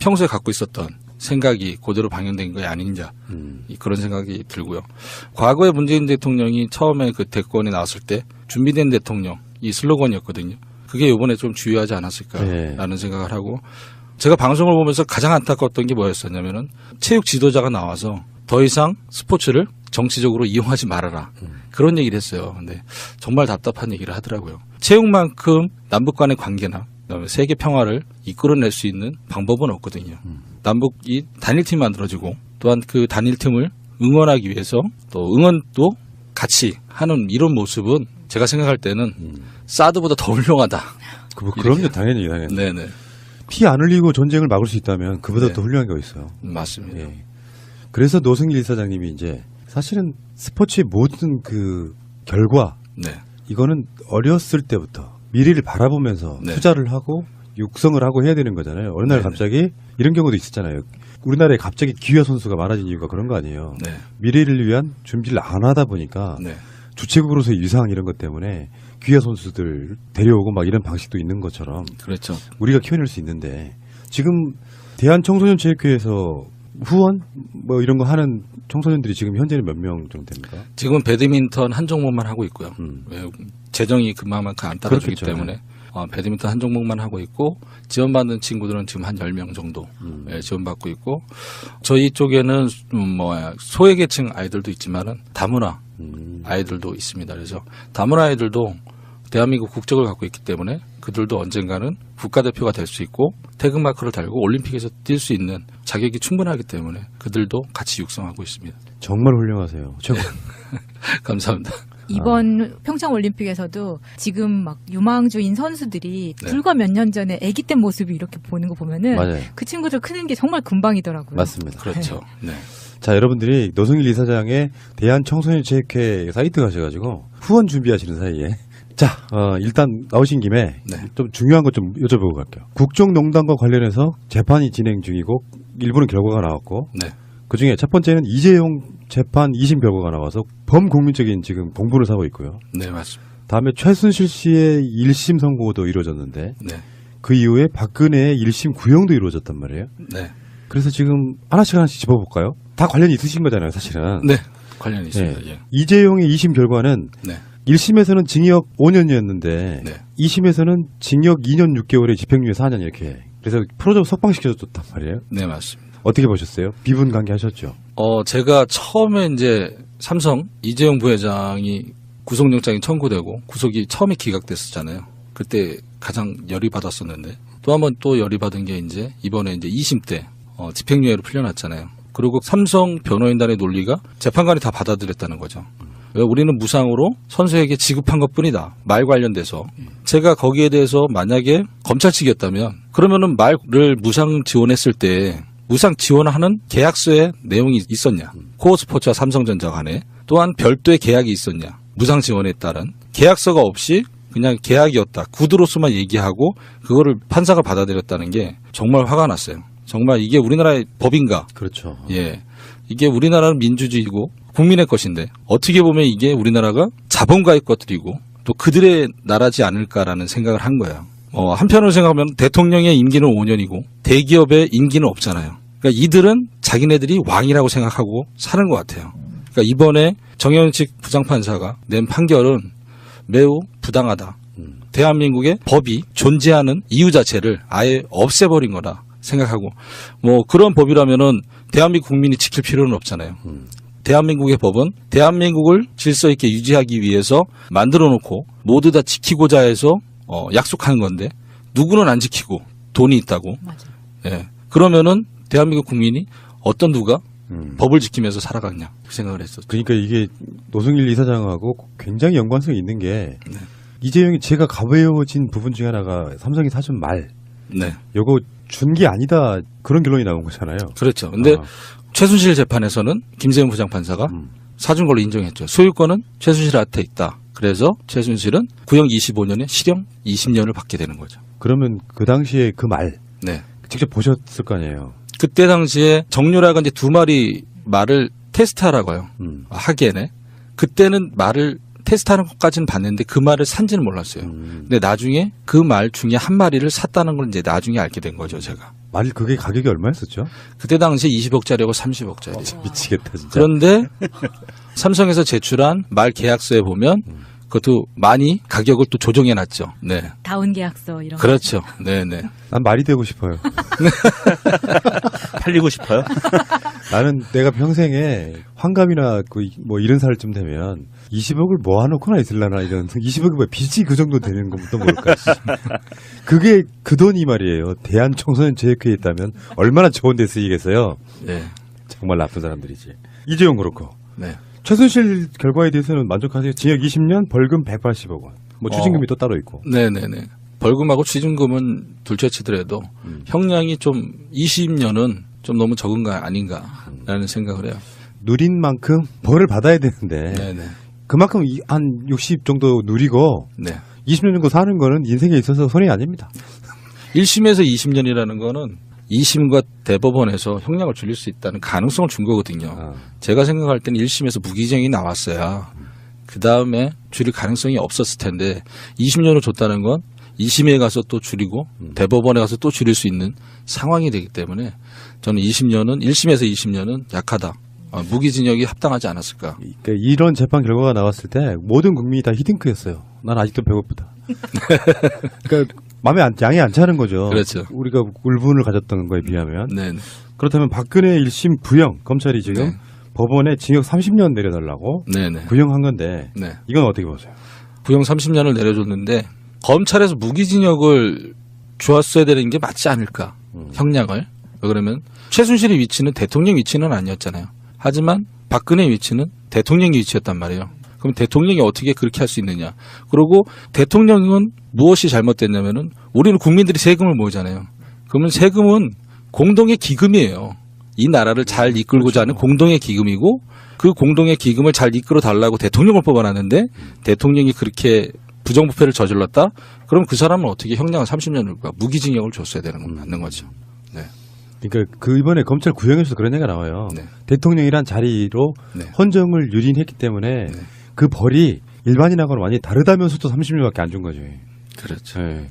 평소에 갖고 있었던 생각이 그대로 방영된 게 아닌가 그런 생각이 들고요. 과거에 문재인 대통령이 처음에 그 대권에 나왔을 때 준비된 대통령 이 슬로건이었거든요. 그게 이번에 좀 주요하지 않았을까라는 네. 생각을 하고 제가 방송을 보면서 가장 안타까웠던 게 뭐였었냐면은 체육 지도자가 나와서 더 이상 스포츠를 정치적으로 이용하지 말아라. 그런 얘기를 했어요. 근데 정말 답답한 얘기를 하더라고요. 체육만큼 남북 간의 관계나 그다음에 세계 평화를 이끌어낼 수 있는 방법은 없거든요. 남북이 단일팀이 만들어지고 또한 그 단일팀을 응원하기 위해서 또 응원도 같이 하는 이런 모습은 제가 생각할 때는 사드보다 더 훌륭하다. 그럼요, 당연히. 네네. 피 안 흘리고 전쟁을 막을 수 있다면 그보다 네. 더 훌륭한 게 있어요. 맞습니다. 예. 그래서 노승일 이사장님이 이제 사실은 스포츠의 모든 그 결과 네. 이거는 어렸을 때부터 미래를 바라보면서 네. 투자를 하고 육성을 하고 해야 되는 거잖아요. 어느 날 네네. 갑자기 이런 경우도 있었잖아요. 우리나라에 갑자기 기아 선수가 많아진 이유가 그런 거 아니에요. 네. 미래를 위한 준비를 안 하다 보니까 네. 주최국으로서의 위상 이런 것 때문에 기아 선수들 데려오고 막 이런 방식도 있는 것처럼 그렇죠. 우리가 키워낼 수 있는데 지금 대한청소년체육회에서 후원 뭐 이런 거 하는 청소년들이 지금 현재는 몇 명 정도 됩니까? 지금은 배드민턴 한 종목만 하고 있고요. 음. 왜 재정이 그만큼 안 따라주기 그렇겠죠. 때문에 배드민턴 한 종목만 하고 있고 지원받는 친구들은 지금 한 10명 정도 지원받고 있고 저희 쪽에는 소외계층 아이들도 있지만은 다문화 아이들도 있습니다. 그래서 다문화 아이들도 대한민국 국적을 갖고 있기 때문에 그들도 언젠가는 국가대표가 될 수 있고 태극마크를 달고 올림픽에서 뛸 수 있는 자격이 충분하기 때문에 그들도 같이 육성하고 있습니다. 정말 훌륭하세요. 최고. 감사합니다. 이번 평창 올림픽에서도 지금 막 유망주인 선수들이 네. 불과 몇 년 전에 아기 때 모습이 이렇게 보는 거 보면은 맞아요. 그 친구들 크는 게 정말 금방이더라고요. 맞습니다. 그렇죠. 네. 자, 여러분들이 노승일 이사장의 대한청소년체육회 사이트 가셔가지고 후원 준비하시는 사이에 자, 일단 나오신 김에 네. 좀 중요한 것 좀 여쭤보고 갈게요. 국정농단과 관련해서 재판이 진행 중이고 일부는 결과가 나왔고 네. 그중에 첫 번째는 이재용 재판 2심 결과가 나와서 범국민적인 지금 공분을 사고 있고요. 네, 맞습니다. 다음에 최순실 씨의 1심 선고도 이루어졌는데 네. 그 이후에 박근혜의 1심 구형도 이루어졌단 말이에요. 네. 그래서 지금 하나씩 짚어볼까요? 다 관련이 있으신 거잖아요, 사실은. 네. 관련이 있습니다. 네. 예. 이재용의 2심 결과는 네. 1심에서는 징역 5년이었는데 네. 2심에서는 징역 2년 6개월에 집행유예 4년 이렇게. 그래서 프로적으로 석방시켜줬단 말이에요. 네, 맞습니다. 어떻게 보셨어요? 비분 관계 하셨죠? 제가 처음에 이제 삼성 이재용 부회장이 구속영장이 청구되고 구속이 처음에 기각됐었잖아요. 그때 가장 열이 받았었는데 또 한 번 또 열이 받은 게 이제 이번에 이제 2심 때 집행유예로 풀려났잖아요. 그리고 삼성 변호인단의 논리가 재판관이 다 받아들였다는 거죠. 왜 우리는 무상으로 선수에게 지급한 것뿐이다. 말 관련돼서 제가 거기에 대해서 만약에 검찰 측이었다면 그러면은 말을 무상 지원했을 때 무상 지원하는 계약서에 내용이 있었냐? 코어스포츠와 삼성전자 간에 또한 별도의 계약이 있었냐? 무상 지원에 따른 계약서가 없이 그냥 계약이었다. 구두로서만 얘기하고 그거를 판사가 받아들였다는 게 정말 화가 났어요. 정말 이게 우리나라의 법인가? 그렇죠. 예. 이게 우리나라는 민주주의고 국민의 것인데 어떻게 보면 이게 우리나라가 자본가의 것들이고 또 그들의 나라지 않을까라는 생각을 한 거예요. 한편으로 생각하면 대통령의 임기는 5년이고 대기업의 임기는 없잖아요. 그러니까 이들은 자기네들이 왕이라고 생각하고 사는 것 같아요. 그러니까 이번에 정현식 부장판사가 낸 판결은 매우 부당하다. 대한민국의 법이 존재하는 이유 자체를 아예 없애버린 거라 생각하고 뭐 그런 법이라면은 대한민국 국민이 지킬 필요는 없잖아요. 대한민국의 법은 대한민국을 질서 있게 유지하기 위해서 만들어 놓고 모두 다 지키고자 해서 약속하는 건데 누구는 안 지키고 돈이 있다고. 맞아요. 예. 그러면은 대한민국 국민이 어떤 누가 법을 지키면서 살아가냐 그 생각을 했었죠. 그러니까 이게 노승일 이사장하고 굉장히 연관성이 있는 게 네. 이재용이 제가 가벼워진 부분 중에 하나가 삼성이 사준 말 네. 요거 준 게 아니다 그런 결론이 나온 거잖아요. 그렇죠. 근데 아. 최순실 재판에서는 김세윤 부장판사가 사준 걸로 인정했죠. 소유권은 최순실한테 있다. 그래서 최순실은 구형 25년에 실형 20년을 받게 되는 거죠. 그러면 그 당시에 그 말 네. 직접 보셨을 거 아니에요. 그때 당시에 정유라가 이제 두 마리 말을 테스트하라고 해요. 하기에네. 그때는 말을 테스트하는 것까지는 봤는데 그 말을 산지는 몰랐어요. 근데 나중에 그 말 중에 한 마리를 샀다는 걸 이제 나중에 알게 된 거죠, 제가. 말 그게 가격이 얼마였었죠? 그때 당시에 20억짜리하고 30억짜리. 미치겠다 진짜. 그런데 삼성에서 제출한 말 계약서에 보면 그것도 많이 가격을 또 조정해 놨죠. 네. 다운 계약서 이런 그렇죠. 네, 네. 난 말이 되고 싶어요. 팔리고 싶어요? 나는 내가 평생에 환갑이나 뭐 이런 살쯤 되면 20억을 모아놓고나 있을라나 이런 20억이 뭐 빚이 그 정도 되는 것부터 모를까. 그게 그 돈이 말이에요. 대한청소년체육회에 있다면 얼마나 좋은 데 쓰이겠어요. 네. 정말 나쁜 사람들이지. 이재용 그렇고. 네. 최순실 결과에 대해서는 만족하세요? 징역 20년, 벌금 180억 원. 뭐 추징금이 또 따로 있고. 네네네. 벌금하고 추징금은 둘째 치더라도 형량이 좀 20년은 좀 너무 적은 거 아닌가라는 생각을 해요. 누린 만큼 벌을 받아야 되는데 네네. 그만큼 한 60 정도 누리고 네. 20년 정도 사는 거는 인생에 있어서 손해 아닙니다. 1심에서 20년이라는 거는 2심과 대법원에서 형량을 줄일 수 있다는 가능성을 준 거거든요. 제가 생각할 때는 1심에서 무기징역이 나왔어야 그 다음에 줄일 가능성이 없었을 텐데 20년을 줬다는 건 2심에 가서 또 줄이고 대법원에 가서 또 줄일 수 있는 상황이 되기 때문에 저는 20년은 1심에서 20년은 약하다. 무기징역이 합당하지 않았을까. 그러니까 이런 재판 결과가 나왔을 때 모든 국민이 다 히딩크였어요. 난 아직도 배고프다. 그러니까 양이 안 차는 거죠. 그렇죠. 우리가 울분을 가졌던 거에 비하면. 네. 그렇다면 박근혜 1심 부형 검찰이 지금 네. 법원에 징역 30년 내려달라고 네네. 구형한 건데 네. 이건 어떻게 보세요? 구형 30년을 내려줬는데 검찰에서 무기징역을 주었어야 되는 게 맞지 않을까. 형량을. 왜 그러면 최순실의 위치는 대통령 위치는 아니었잖아요. 하지만 박근혜의 위치는 대통령의 위치였단 말이에요. 그럼 대통령이 어떻게 그렇게 할 수 있느냐. 그리고 대통령은 무엇이 잘못됐냐면은 우리는 국민들이 세금을 모으잖아요. 그러면 세금은 공동의 기금이에요. 이 나라를 잘 이끌고자 하는 공동의 기금이고 그 공동의 기금을 잘 이끌어 달라고 대통령을 뽑아놨는데 대통령이 그렇게 부정부패를 저질렀다? 그럼 그 사람은 어떻게 형량을 30년을 무기징역을 줬어야 되는 건 맞는 거죠. 네. 그러니까 그 이번에 검찰 구형에서 그런 얘기가 나와요. 네. 대통령이란 자리로 네. 헌정을 유린했기 때문에 그 벌이 일반인하고는 완전히 다르다면서도 30년밖에 안 준 거죠. 그렇죠. 네.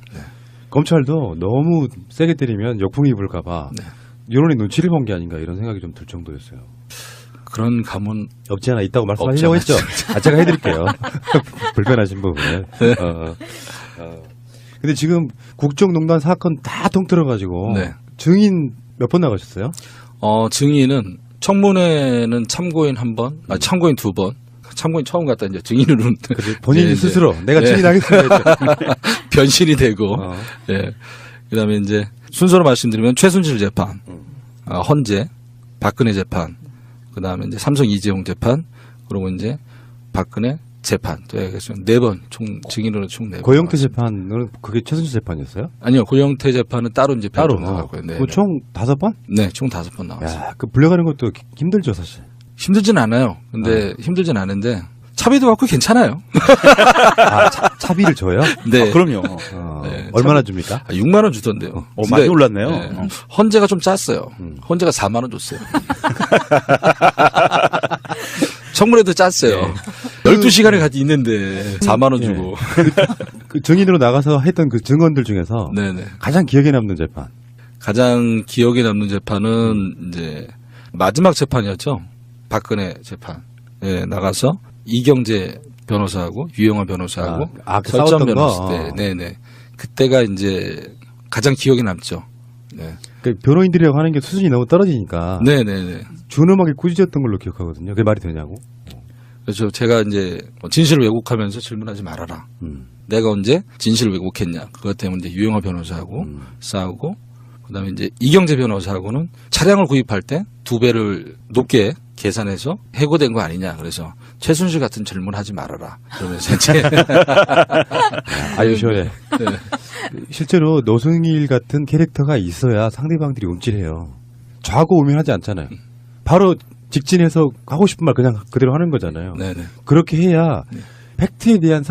검찰도 너무 세게 때리면 역풍이 불까봐 네. 여론의 눈치를 본 게 아닌가 이런 생각이 좀 들 정도였어요. 그런 감은 없지 않아 있다고 말씀하시려고 했죠. 제가 해드릴게요. 불편하신 부분을. 근데 지금 국정농단 사건 다 통틀어가지고 네. 증인 몇 번 나가셨어요? 증인은 청문회는 참고인 1번, 참고인 2번. 참고인 처음 갔다 이제 증인으로 본인 네, 스스로 내가 네. 증인하겠습니다. 했죠. 변신이 되고, 예. 그다음에 이제 순서로 말씀드리면 최순실 재판, 헌재, 박근혜 재판, 그다음에 이제 삼성 이재용 재판, 그리고 이제 박근혜 재판 또 해서 4번 총 증인으로 총 4번. 고영태 재판은 그게 최순실 재판이었어요? 아니요, 고영태 재판은 따로 이제 따로 나가고요. 네, 그 총 5번? 네, 총 5번 나왔어요. 야, 그 불려가는 것도 힘들죠 사실. 힘들진 않아요. 근데 힘들진 않은데 차비도 받고 괜찮아요. 차비를 줘요? 네. 그럼요. 네, 얼마나 줍니까? 6만 원 주던데요. 많이 올랐네요. 네. 헌재가 좀 짰어요. 헌재가 4만 원 줬어요. 청문회도 짰어요. 12시간을 같이 있는데 4만 원 주고. 그 증인으로 나가서 했던 그 증언들 중에서 네네. 가장 기억에 남는 재판. 가장 기억에 남는 재판은 이제 마지막 재판이었죠. 박근혜 재판. 예, 나가서 이경재 변호사하고 유영하 변호사하고 그 설전 싸웠던 변호사 거. 때, 네네. 그때가 이제 가장 기억에 남죠. 네, 그 변호인들이라고 하는 게 수준이 너무 떨어지니까 네네네. 준엄하게 꾸짖었던 걸로 기억하거든요. 그게 말이 되냐고. 그래서 제가 이제 진실을 왜곡하면서 질문하지 말아라. 내가 언제 진실을 왜곡했냐. 그것 때문에 이제 유영하 변호사하고 싸우고, 그다음에 이제 이경재 변호사하고는 차량을 구입할 때 2배를 높게 계산해서 해고된 거 아니냐. 그래서 최순실 같은 질문 하지 말아라. 그러면서 이제 아유 시원해. 네. 실제로 노승일 같은 캐릭터가 있어야 상대방들이 움찔해요. 좌고 우면하지 않잖아요. 바로 직진해서 하고 싶은 말 그냥 그대로 하는 거잖아요. 네네. 그렇게 해야 팩트에 대한